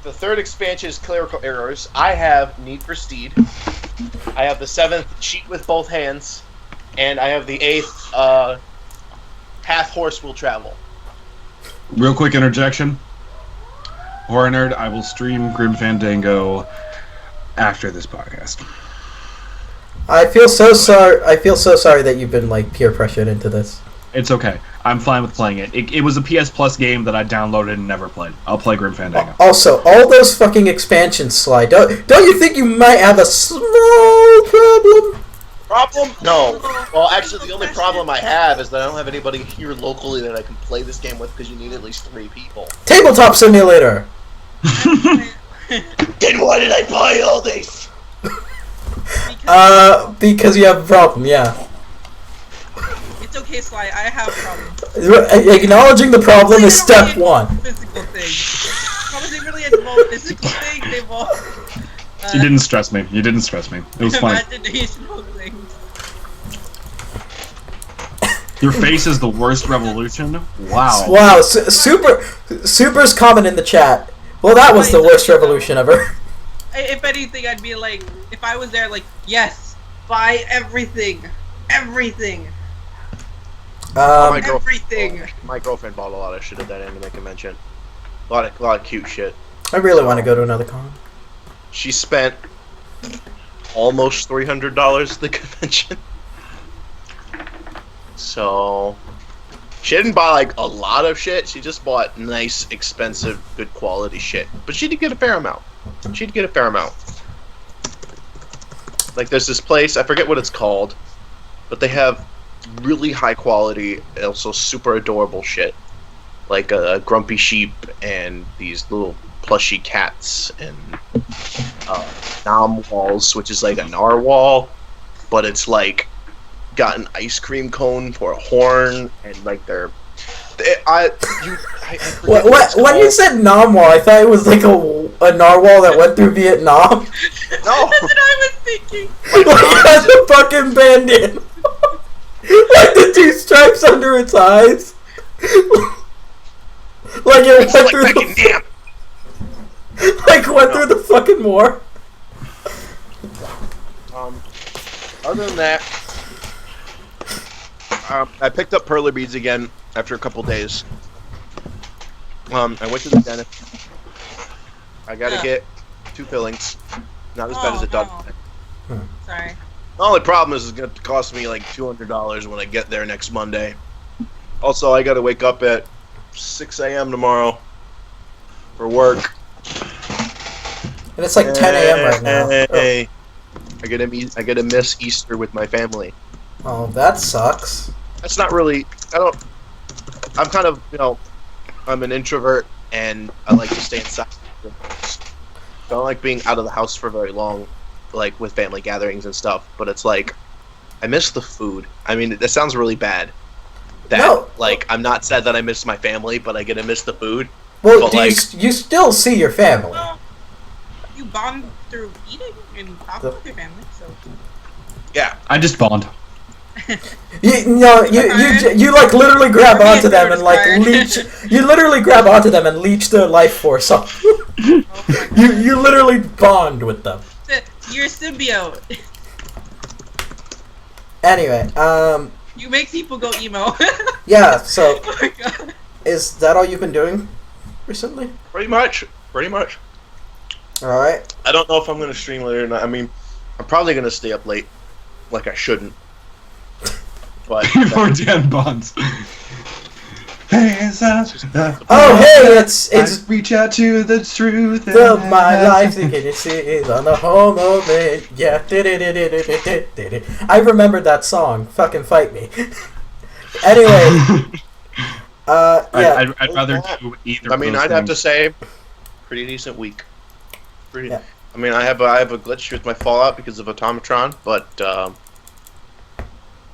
The third expansion is Clerical Errors. I have Need for Steed. I have the 7th Cheat with Both Hands, and I have the 8th Half Horse Will Travel. Real quick interjection. Horror Nerd, I will stream Grim Fandango after this podcast. I feel so sorry. I feel so sorry that you've been like peer pressured into this. It's okay. I'm fine with playing it. It was a PS Plus game that I downloaded and never played. I'll play Grim Fandango. Also, all those fucking expansions, Sly. Don't you think you might have a small problem? Problem? No. Well, actually, the only problem I have is that I don't have anybody here locally that I can play this game with because you need at least 3 people. Tabletop Simulator. Then why did I buy all these? Because you have a problem. Yeah. It's okay, Sly. I have problems. Acknowledging the problem is step 1. Physical thing. Problems they really involve physical thing. They involve. You didn't stress me. You didn't stress me. It was funny. Imaginational things. Your face is the worst revolution? Wow. Wow. Super's comment in the chat. Well, that was the worst revolution ever. If anything, I'd be like, if I was there, like, yes, buy everything, everything, everything. My girlfriend bought a lot of shit at that anime convention. A lot of cute shit. I really want to go to another con. She spent almost $300 at the convention. So she didn't buy like a lot of shit. She just bought nice, expensive, good quality shit. But she did get a fair amount. Like there's this place, I forget what it's called, but they have really high quality, also super adorable shit. Like a grumpy sheep and these little plushy cats and narwhals, which is like a narwhal, but it's like got an ice cream cone for a horn, and like I forget what it's When you called. said narwhal, I thought it was like a narwhal that went through Vietnam. No, That's what I was thinking. Like has a fucking bandit. Like the 2 stripes under its eyes. Like it went through the went through the fucking war. Other than that, I picked up perler beads again after a couple days. I went to the dentist. I gotta get 2 fillings. Not as bad as it does. No. Sorry. The only problem is it's going to cost me like $200 when I get there next Monday. Also, I got to wake up at 6 a.m. tomorrow for work. And it's like 10 a.m. right now. Hey, I get to miss Easter with my family. Oh, that sucks. That's not really. I'm kind of, I'm an introvert and I like to stay inside. I don't like being out of the house for very long, like with family gatherings and stuff. But it's like, I miss the food. I mean, that sounds really bad. Like, I'm not sad that I miss my family, but I get to miss the food. Well, But, you still see your family. Well, you bond through eating and talking with your family, so. Yeah. I just bond. You like literally grab onto them and like leech. You literally grab onto them and leech their life force off. You literally bond with them. You're a symbiote. Anyway, You make people go emo. yeah. So, Oh my god. is that all you've been doing recently? Pretty much. All right. I don't know if I'm going to stream later or not. I mean, I'm probably going to stay up late, like I shouldn't. But Before Dan bonds. Hands up. Oh, hey, it's reach out to the truth of my life. Can you see it on the home of it? Yeah. I remembered that song. Fucking fight me. Anyway. Yeah. I'd rather do either. I mean, of those I'd have to things. say, pretty decent week. Yeah. I mean, I have a glitch with my Fallout because of Automatron, but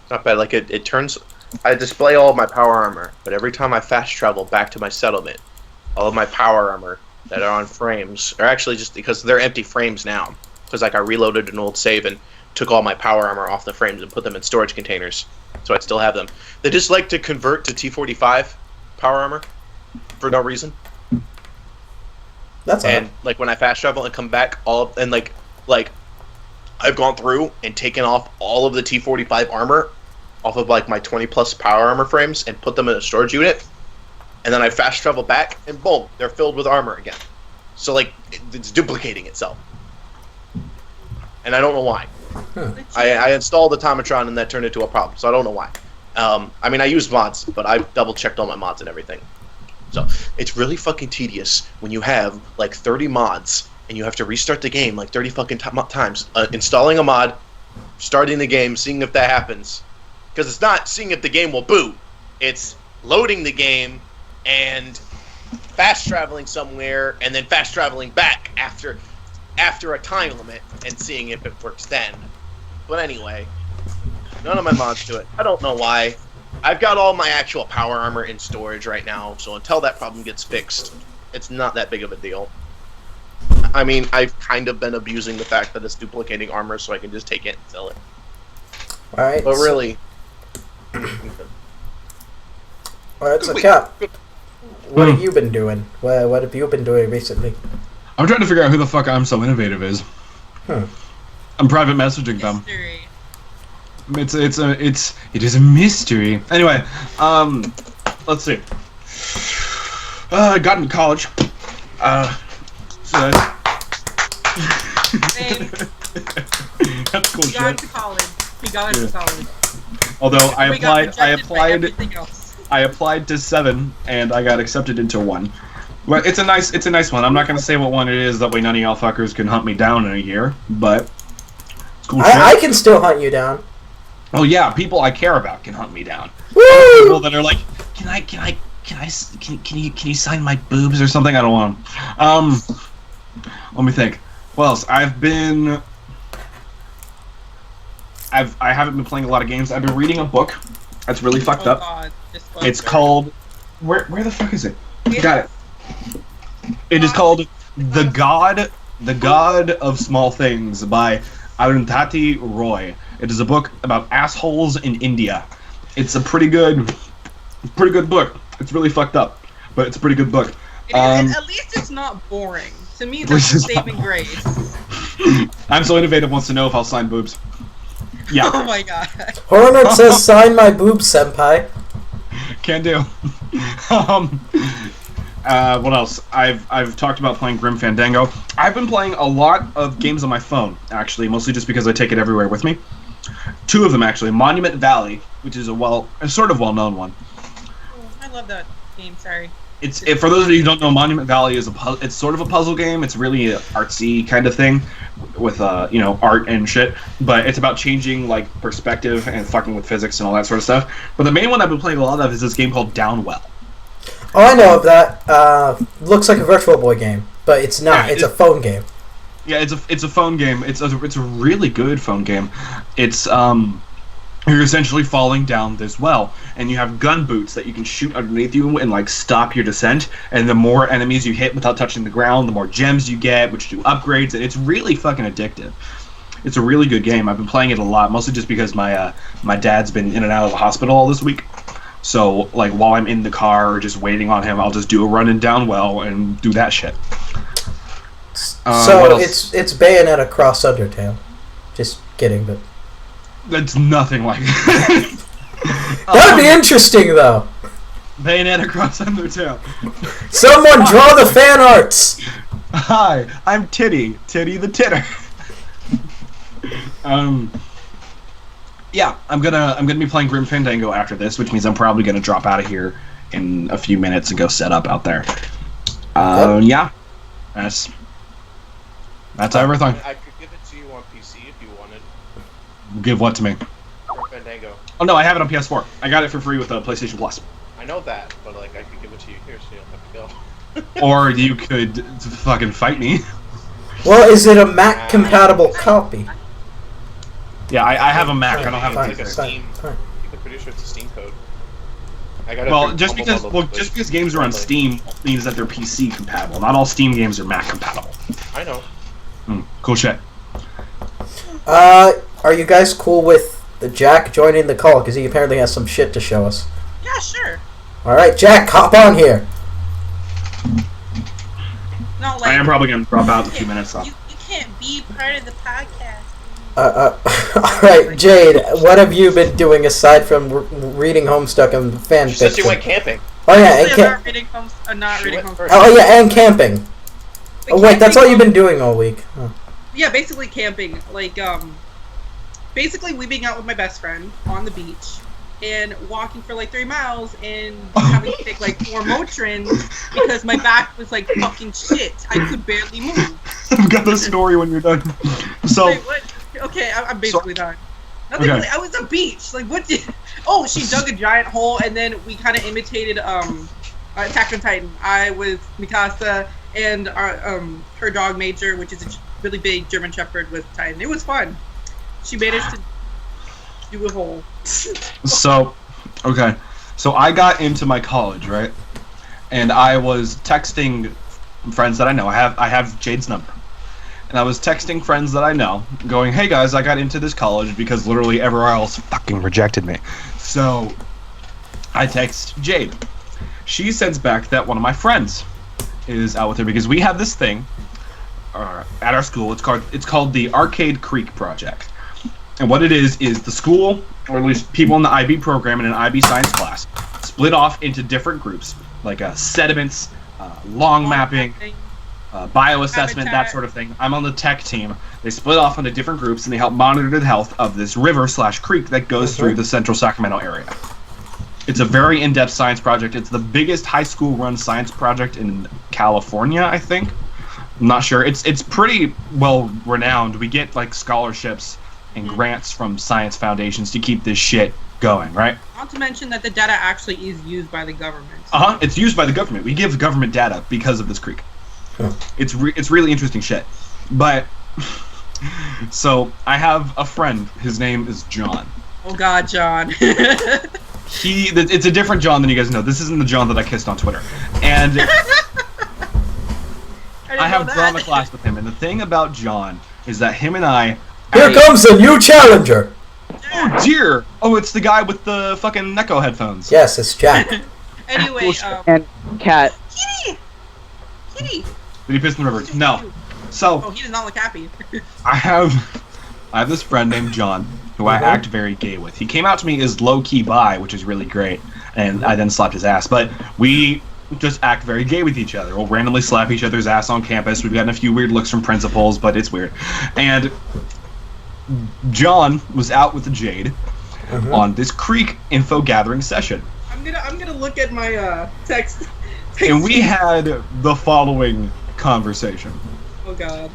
not bad. Like it turns. I display all of my power armor, but every time I fast travel back to my settlement, all of my power armor that are on frames are actually just because they're empty frames now. Because like I reloaded an old save and took all my power armor off the frames and put them in storage containers, so I still have them. They just like to convert to T45 power armor for no reason. That's And odd. like when I fast travel and come back, like I've gone through and taken off all of the T45 armor off of like my 20 plus power armor frames and put them in a storage unit, and then I fast travel back and boom, they're filled with armor again. So like it's duplicating itself, and I don't know why. I installed Automatron and that turned into a problem, so I don't know why. I mean, I used mods, but I double checked all my mods and everything. So it's really fucking tedious when you have like 30 mods and you have to restart the game like 30 fucking times, installing a mod, starting the game, seeing if that happens. Because it's not seeing if the game will boot. It's loading the game and fast traveling somewhere and then fast traveling back after a time limit and seeing if it works then. But anyway, none of my mods do it. I don't know why. I've got all my actual power armor in storage right now, so until that problem gets fixed, it's not that big of a deal. I mean, I've kind of been abusing the fact that it's duplicating armor so I can just take it and sell it. Alright. But really... Alright, so Cap, what have you been doing? What have you been doing recently? I'm trying to figure out who the fuck I'm So Innovative is. I'm private messaging them. Mystery. It is a mystery. Anyway, let's see. I got into college. So Same. that's cool He got shit. into college. He got into college. Although We got rejected by everything else. I applied to 7 and I got accepted into 1. Well, it's a nice one. I'm not gonna say what one it is. That way, none of y'all fuckers can hunt me down in a year. But it's cool shit. I can still hunt you down. Oh yeah, people I care about can hunt me down. Woo! People that are like, can you sign my boobs or something? I don't want them. Let me think. What else? I haven't been playing a lot of games. I've been reading a book that's really fucked up. God, this book. It's called where the fuck is it? Got it. It is called The God of Small Things by Arundhati Roy. It is a book about assholes in India. It's a pretty good book. It's really fucked up, but it's a pretty good book. At least it's not boring. To me, that's a saving grace. I'm So Innovative wants to know if I'll sign boobs. Yeah. Oh my god. Hornet says, "Sign my boobs, senpai." Can do. What else? I've talked about playing Grim Fandango. I've been playing a lot of games on my phone, actually, mostly just because I take it everywhere with me. 2 of them, actually. Monument Valley, which is a sort of well-known one. Oh, I love that game. Sorry. For those of you who don't know, Monument Valley is it's sort of a puzzle game. It's really an artsy kind of thing with art and shit. But it's about changing like perspective and fucking with physics and all that sort of stuff. But the main one I've been playing a lot of is this game called Downwell. Oh, I know of that. Looks like a Virtual Boy game, but it's not. Yeah, it's a phone game. Yeah, it's a phone game. It's a really good phone game. It's you're essentially falling down this well, and you have gun boots that you can shoot underneath you and like stop your descent. And the more enemies you hit without touching the ground, the more gems you get, which do upgrades. And it's really fucking addictive. It's a really good game. I've been playing it a lot, mostly just because my dad's been in and out of the hospital all this week. So like while I'm in the car just waiting on him, I'll just do a run in Downwell and do that shit. So it's Bayonetta cross Undertale. Just kidding, but That's nothing like it. that'd be interesting though. Bayonetta cross Undertale. Someone draw the fan arts. Hi, I'm Titty the Titter. Yeah, I'm gonna be playing Grim Fandango after this, which means I'm probably gonna drop out of here in a few minutes and go set up out there. Yeah, that's everything. I could give it to you on PC if you wanted. Give what to me? Or Fandango. Oh no, I have it on PS4. I got it for free with PlayStation Plus. I know that, but like I could give it to you here, so you don't have to go. Or you could fucking fight me. Well, is it a Mac compatible copy? Yeah, I have a Mac. I don't have It's a like a PC. Steam. Fine. I'm pretty sure it's a Steam code. I got it Well, through just Humble because Bundle, just because games are on Steam means that they're PC compatible. Not all Steam games are Mac compatible. I know. Cool shit. Are you guys cool with the Jack joining the call? Because he apparently has some shit to show us. Yeah, sure. Alright, Jack, hop on here. No, like I am probably gonna drop out in a few minutes though. you can't be part of the podcast. Alright, Jade, what have you been doing aside from reading Homestuck and fan She said she fiction? went camping. Oh yeah, and Actually, I'm not reading not She reading went home. first. oh yeah, and camping. The Oh wait, that's all camping- you've been doing all week. Huh. Yeah, basically camping. Like, basically leaving out with my best friend on the beach and walking for like 3 miles and having to take like 4 Motrins because my back was like fucking shit. I could barely move. I've got the story when you're done. So Wait, what? Okay, I'm basically done. Nothing. Okay. Like, I was a beach. Like, what did? Oh, she dug a giant hole, and then we kind of imitated Attack on Titan. I was Mikasa, and our her dog Major, which is a really big German Shepherd, with Titan. It was fun. She managed to do a hole. So, okay. So I got into my college, right? And I was texting friends that I know. I have Jade's number. And I was texting friends that I know, going, "Hey guys, I got into this college because literally everywhere else fucking rejected me." So I text Jade. She sends back that one of my friends is out with her because we have this thing at our school. It's called the Arcade Creek Project. And what it is the school, or at least people in the IB program in an IB science class, split off into different groups, like sediments, long mapping, bioassessment, that sort of thing. I'm on the tech team. They split off into different groups and they help monitor the health of this river/creek that goes through the central Sacramento area. It's a very in-depth science project. It's the biggest high school run science project in California, I think. I'm not sure. It's pretty well renowned. We get like scholarships and grants from science foundations to keep this shit going, right? Not to mention that the data actually is used by the government. It's used by the government. We give government data because of this creek. It's really interesting shit. But so I have a friend. His name is John. Oh God, John. It's a different John than you guys know. This isn't the John that I kissed on Twitter. And I have drama class with him. And the thing about John is that him and I. Here comes a new challenger! Oh dear! Oh, it's the guy with the fucking Neko headphones. Yes, it's Jack. Anyway, and cat. Kitty. Did he piss in the river? No. So Oh, he does not look happy. I have this friend named John who I act very gay with. He came out to me as low-key bi, which is really great, and I then slapped his ass. But we just act very gay with each other. We'll randomly slap each other's ass on campus. We've gotten a few weird looks from principals, but it's weird. And John was out with Jade on this creek info gathering session. I'm gonna look at my text. And we had the following conversation. Oh God.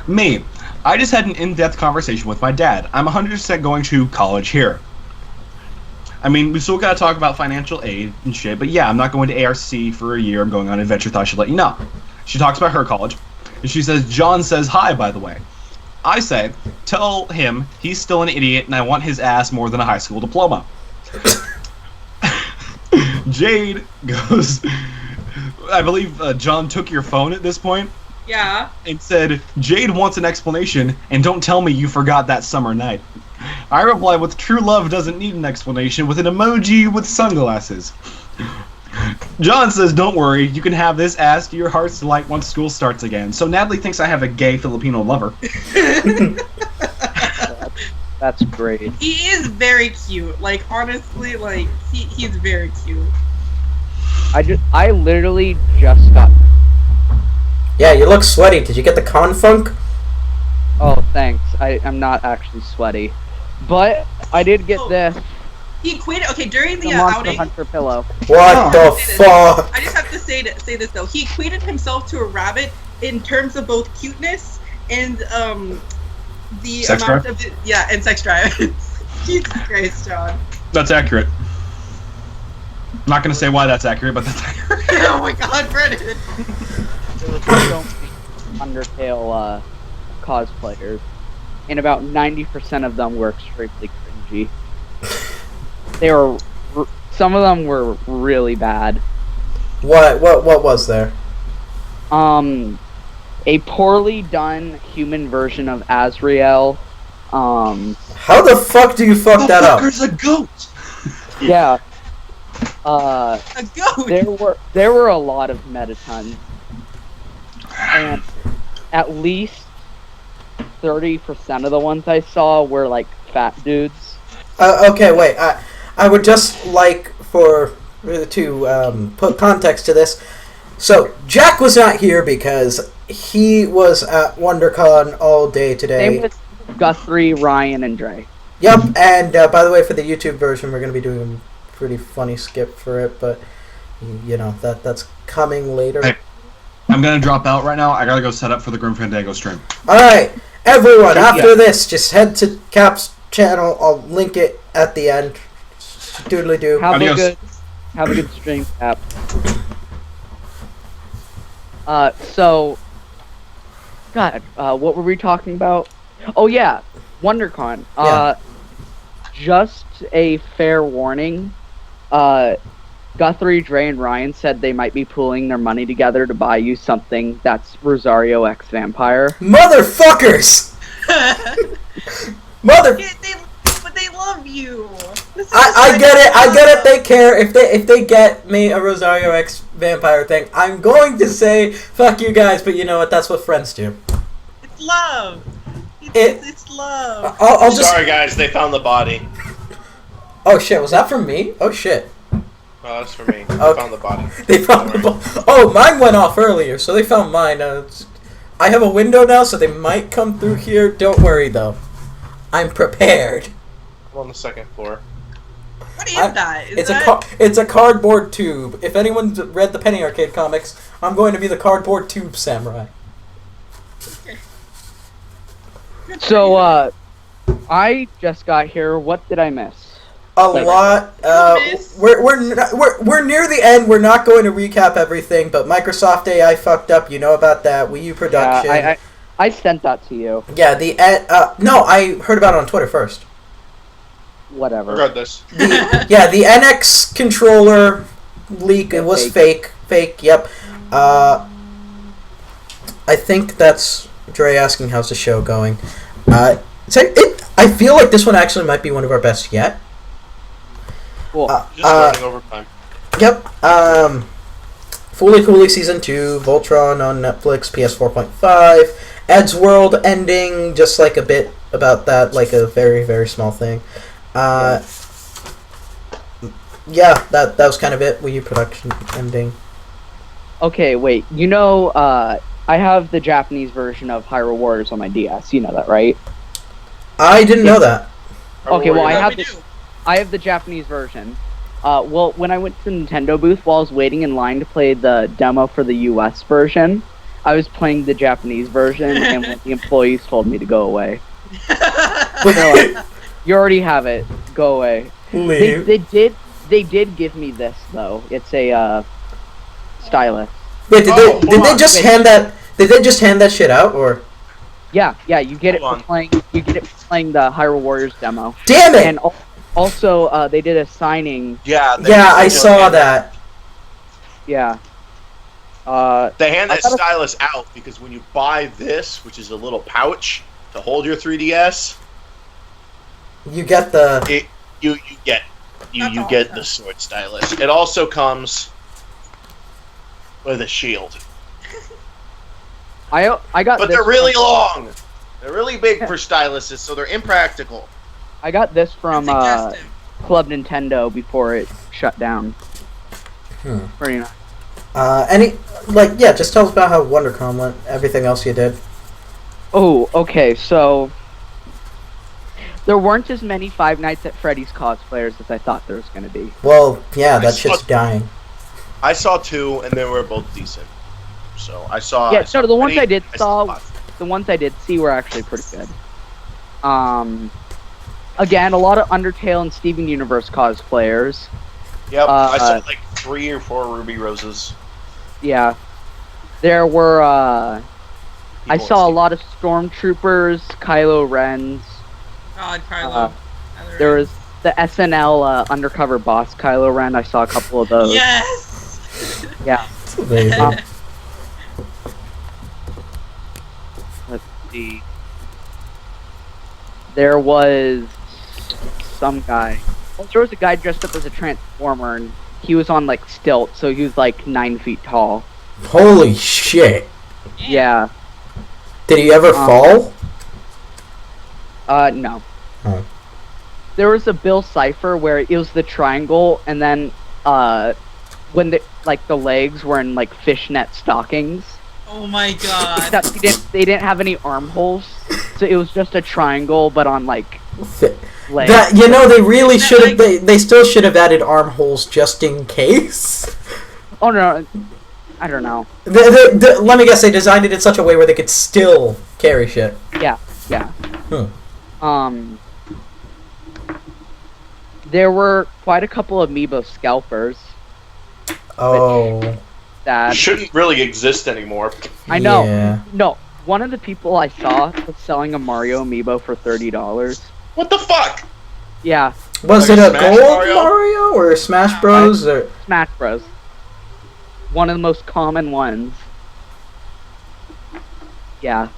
Me, I just had an in-depth conversation with my dad. I'm 100% going to college here. I mean, we still gotta talk about financial aid and shit, but yeah, I'm not going to ARC for a year. I'm going on adventure. Thought I should let you know. She talks about her college, and she says, John says hi, by the way. I say, tell him he's still an idiot and I want his ass more than a high school diploma. Jade goes, I believe John took your phone at this point. Yeah. And said, Jade wants an explanation, and don't tell me you forgot that summer night. I reply with true love doesn't need an explanation with an emoji with sunglasses. John says, don't worry, you can have this ass to your heart's delight once school starts again. So Natalie thinks I have a gay Filipino lover. That's great. He is very cute. Like, honestly, like, he's very cute. I literally just got. Yeah, you look sweaty. Did you get the con funk? Oh, thanks. I'm not actually sweaty, but I did get this. he equated. Okay, during the The Monster outing. Hunter pillow. What the fuck? I just have to say this though. He equated himself to a rabbit in terms of both cuteness and the Sex amount drive? of and sex drive. Jesus Christ, John. That's accurate. I'm not gonna say why that's accurate, but that's accurate. Oh my God, Brennan. There was so many Undertale cosplayers, and about 90% of them were extremely cringy. Some of them were really bad. What was there? A poorly done human version of Azrael. How the fuck do you fuck that up? Fucker's a goat. Yeah. A goat. There were a lot of metatons, and at least 30% of the ones I saw were like fat dudes. Okay, wait. I would just like to put context to this. So Jack was not here because he was at WonderCon all day today. Same with Guthrie, Ryan, and Dre. Yep, and by the way, for the YouTube version, we're going to be doing a pretty funny skip for it, but you know that's coming later. Hey, I'm gonna drop out right now. I gotta go set up for the Grim Fandango stream. All right, everyone. After this, just head to Cap's channel. I'll link it at the end. Doodly doo. Have Adios. a good stream, Cap. So, God, what were we talking about? Oh yeah, WonderCon. Yeah. Just a fair warning. Guthrie, Dre, and Ryan said they might be pooling their money together to buy you something that's Rosario X Vampire. Motherfuckers! Mother. But they love you. I get it. I get it. They care. If they get me a Rosario X Vampire thing, I'm going to say fuck you guys. But you know what? That's what friends do. It's love. It's love. I'll just. Sorry, guys, they found the body. Oh shit! Was that from me? Oh shit! Oh, that's for me. They Okay. found the body. They found the ball. Oh, mine went off earlier, so they found mine. I have a window now, so they might come through here. Don't worry though. I'm prepared. I'm on the second floor. What is that? Is It's a cardboard tube. If anyone's read the Penny Arcade comics, I'm going to be the cardboard tube samurai. So, I just got here. What did I miss? A lot. We're near the end. We're not going to recap everything, but Microsoft AI fucked up. You know about that. Wii U production. Yeah, I sent that to you. Yeah. No, I heard about it on Twitter first. Whatever. Regardless. The NX controller leak. It was fake. Yep. I think that's Dre asking how's the show going. I feel like this one actually might be one of our best yet. Cool. Just running overtime. Yep. Fooly Cooley Season 2, Voltron on Netflix, PS4.5, Ed's World ending, just like a bit about that, like a very, very small thing. Yeah, that was kind of it. Wii U production ending. Okay, wait. You know, I have the Japanese version of Hyrule Warriors on my DS. You know that, right? I didn't know that. Okay, well, I we have the Japanese version. Well, when I went to the Nintendo booth while I was waiting in line to play the demo for the US version, I was playing the Japanese version, and when the employees told me to go away. They're like, you already have it. Go away. Leave. They did give me this though. It's a stylus. Wait, Oh, did they hold just on. hand that? Did they just hand that shit out, or? Yeah, you get it Hold for on. playing. You get it for playing the Hyrule Warriors demo. Damn it! And also, they did a signing. Yeah. Yeah, I saw that. Yeah. They hand I that gotta- stylus out because when you buy this, which is a little pouch to hold your 3DS, You get the. you get That's get awesome. the sword stylus. It also comes with a shield, I got. but this they're really from- long. They're really big for styluses, so they're impractical. I got this from Suggestive. Club Nintendo before it shut down. Pretty nice. Just tell us about how WonderCon went. Everything else you did. Oh, okay. So There weren't as many Five Nights at Freddy's cosplayers as I thought there was going to be. Well, yeah, that I shit's saw- dying. I saw 2, and they were both decent. So I saw. Yeah, I saw no, the ones I Freddy, did saw saw, the ones I did see were actually pretty good. Again, a lot of Undertale and Steven Universe cosplayers. Yep, I saw Uh, like 3 or 4 Ruby Roses. Yeah. There were, I People saw a in lot of Stormtroopers, Kylo Rens. God, Kylo. Uh, There was the SNL undercover boss Kylo Ren. I saw a couple of those. Yes. Yeah. It's amazing. Um, Let's see. There was some guy. Well, there was a guy dressed up as a transformer, and he was on like stilts, so he was like 9 feet tall. Holy shit. Yeah. Did he ever fall? No. Oh. There was a Bill Cipher where it was the triangle, and then when the legs were in like fishnet stockings. Oh my god. Except they didn't have any armholes, so it was just a triangle, but on like legs. That, you know, they really That, should have. like- They still should have added armholes just in case. Oh no, I don't know. Let me guess, they designed it in such a way where they could still carry shit. Yeah. Hmm. There were quite a couple amiibo scalpers. Oh. That shouldn't really exist anymore. I know. Yeah. No, one of the people I saw was selling a Mario amiibo for $30. What the fuck? Yeah, Was Like it a Smash Gold Mario? Mario or Smash Bros? Or Smash Bros. One of the most common ones. Yeah.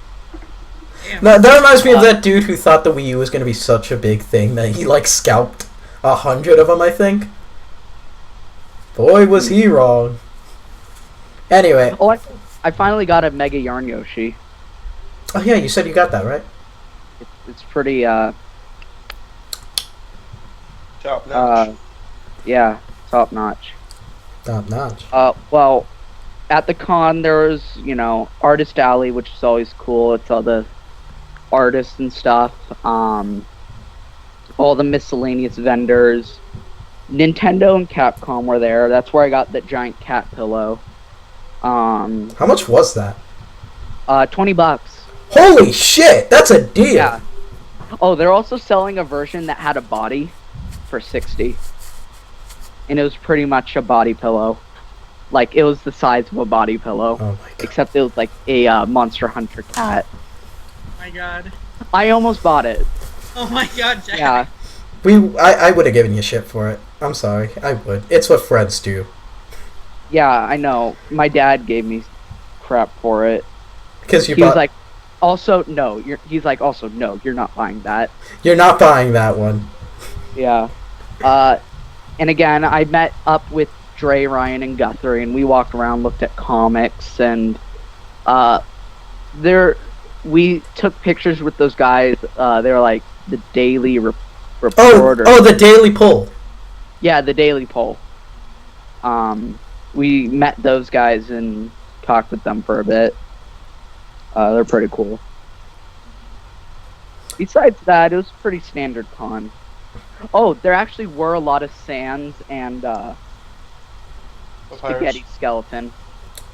Damn. that reminds me of that dude who thought the Wii U was going to be such a big thing that he like scalped 100 of them, I think. Boy, was he wrong. Anyway. Oh, I finally got a Mega Yarn Yoshi. Oh yeah, you said you got that, right? It's pretty, Top notch. yeah, top notch. Top notch. Well, at the con there was, Artist Alley, which is always cool. It's all the artists and stuff. All the miscellaneous vendors. Nintendo and Capcom were there. That's where I got that giant cat pillow. How much was that? $20. Holy shit, that's a deal. Yeah. Oh, they're also selling a version that had a body for $60. And it was pretty much a body pillow. Like, it was the size of a body pillow. Oh my god. Except it was like a Monster Hunter cat. Oh my god. I almost bought it. Oh my god, Jack. Yeah. I would have given you shit for it. I'm sorry. I would. It's what friends do. Yeah, I know. My dad gave me crap for it. Because you He bought. was like, also, no. He's like, also, no, you're not buying that. You're not buying that one. Yeah. And again, I met up with Dre, Ryan, and Guthrie, and we walked around, looked at comics, and we took pictures with those guys. They were like the Daily Reporter. Oh, the Daily Pull. Yeah, the Daily Poll. We met those guys and talked with them for a bit. They're pretty cool. Besides that, it was a pretty standard con. Oh, there actually were a lot of Sans and Spaghetti Skeleton.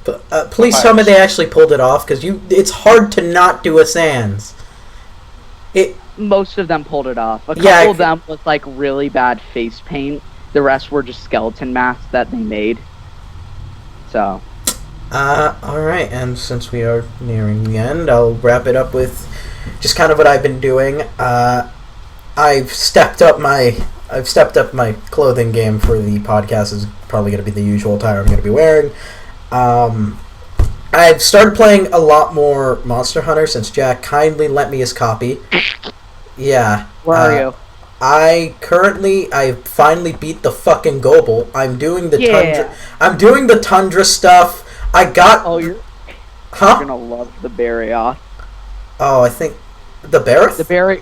But, please tell me they actually pulled it off, because it's hard to not do a Sans. Most of them pulled it off. A couple Yeah, of them was like really bad face paint. The rest were just skeleton masks that they made. So. Alright, and since we are nearing the end, I'll wrap it up with just kind of what I've been doing. I've stepped up my clothing game for the podcast. Is probably going to be the usual attire I'm going to be wearing. I've started playing a lot more Monster Hunter since Jack kindly lent me his copy. Yeah. Where are you? I finally beat the fucking Gobel. I'm doing the Yeah. Tundra. I'm doing the Tundra stuff. I got. Oh, you're Huh? gonna love the Barrioth. Oh, I think the Barrett. The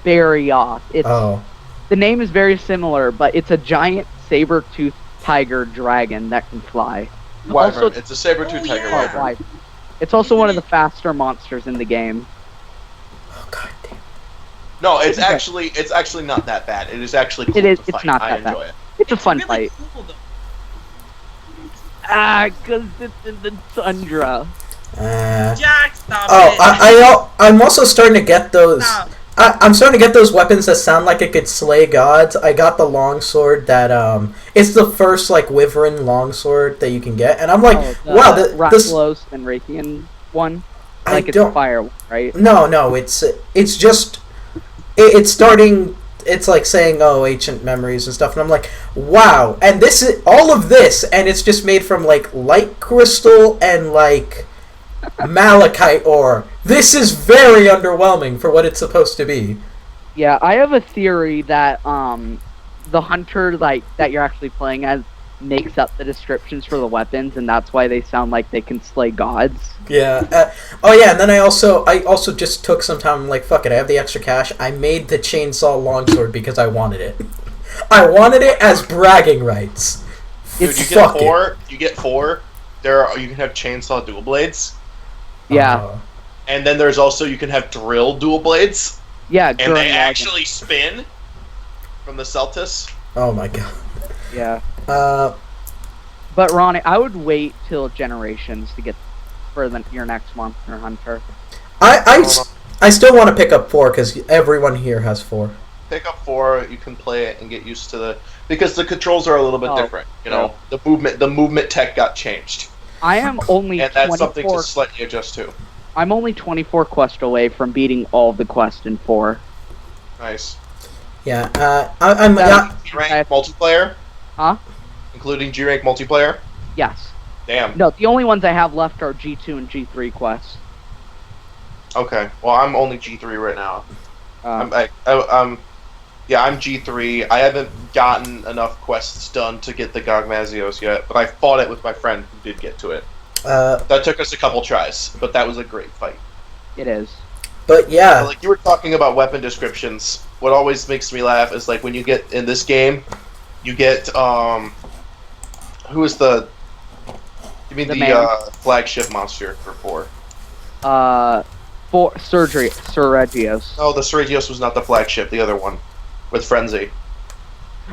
Barrioth. It's Oh. the name is very similar, but it's a giant saber-toothed tiger dragon that can fly. Wyvern. Also, It's a saber-tooth Oh, tiger yeah. wyvern. It's also one of the faster monsters in the game. Oh god damn. No, it's actually not that bad. It is actually cool It is. to It's fight. not I that enjoy bad. it. It's a fun really fight. cool, though. Because it's in the tundra. Jack, stop Oh, it. I'm also starting to get those. Stop. I'm starting to get those weapons that sound like it could slay gods. I got the longsword that it's the first like wyvern longsword that you can get, and I'm like, wow, this. Raklos and Raytheon one. I Like it's don't. a fire one, right? No, it's just it's starting. It's like saying, "Oh, ancient memories and stuff," and I'm like, "Wow!" And this is all of this, and it's just made from like light crystal and like malachite ore. This is very underwhelming for what it's supposed to be. Yeah, I have a theory that the hunter like that you're actually playing as makes up the descriptions for the weapons, and that's why they sound like they can slay gods. Yeah. Oh yeah, and then I also just took some time. I'm like, fuck it. I have the extra cash. I made the chainsaw longsword because I wanted it. I wanted it as bragging rights. Dude, you get four. You get four. You can have chainsaw dual blades, Yeah, and then there's also you can have drill dual blades, yeah, and Gurren they Lagann. actually spin from the Celtis. Oh my god. Yeah, Uh. but Ronnie, I would wait till Generations to get for your next Monster Hunter. I still want to pick up 4 because everyone here has 4. Pick up 4. You can play it and get used to because the controls are a little bit different. You know, the movement tech got changed. I am only and that's 24, something to slightly adjust to. I'm only 24 quests away from beating all of the quests in 4. Nice. Yeah. I'm not. G-rank multiplayer. Huh? Including G-rank multiplayer. Yes. Damn. No, the only ones I have left are G2 and G3 quests. Okay. Well, I'm only G3 right now. I'm G3. I haven't gotten enough quests done to get the Gogmazios yet, but I fought it with my friend who did get to it. That took us a couple tries, but that was a great fight. It is. But yeah. Like you were talking about weapon descriptions. What always makes me laugh is like when you get in this game, you get who is the? You mean the flagship monster for 4? Sir Regios. No, the Sergios was not the flagship. The other one, with Frenzy.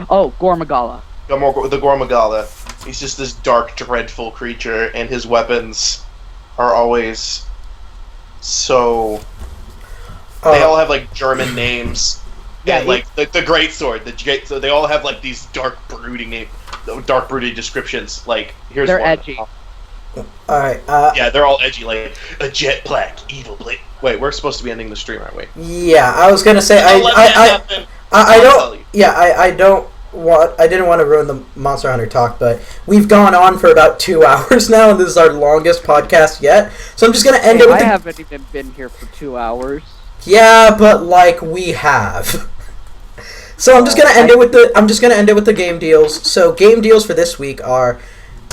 Oh, Gormagala. The Gormagala. He's just this dark, dreadful creature, and his weapons are always so. They all have like German names. Yeah, and like the Great Sword, so they all have like these dark brooding descriptions. Like here's they're one. edgy. All right. Yeah, they're all edgy, like a jet black evil blade. Wait, we're supposed to be ending the stream, aren't we? Yeah, I was gonna say I don't. Yeah, I don't want. I didn't want to ruin the Monster Hunter talk, but we've gone on for about 2 hours now, and this is our longest podcast yet. So I'm just gonna end it with. I haven't even been here for 2 hours. Yeah, but like we have. So I'm just gonna end it with the game deals. So game deals for this week are,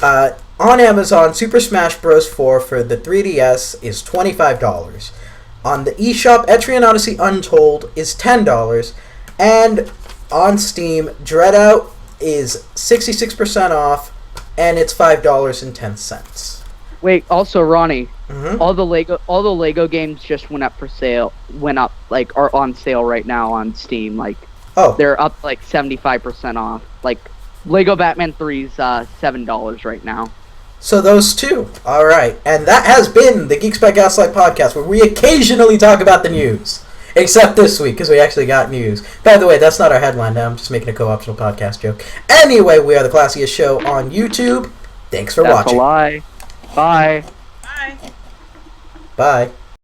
on Amazon, Super Smash Bros. 4 for the 3DS is $25. On the eShop, Etrian Odyssey Untold is $10, and on Steam, Dreadout is 66% off, and it's $5.10. Wait, also Ronnie, Mm-hmm. all the Lego games just went up, like are on sale right now on Steam. Like, Oh, they're up like 75% off. Like, Lego Batman 3's $7 right now. so those two. All right, and that has been the Geeks by Gaslight podcast, where we occasionally talk about the news. Except this week, because we actually got news. By the way, that's not our headline now. I'm just making a co-optional podcast joke. Anyway, we are the classiest show on YouTube. Thanks for That's watching. a lie. Bye. Bye. Bye.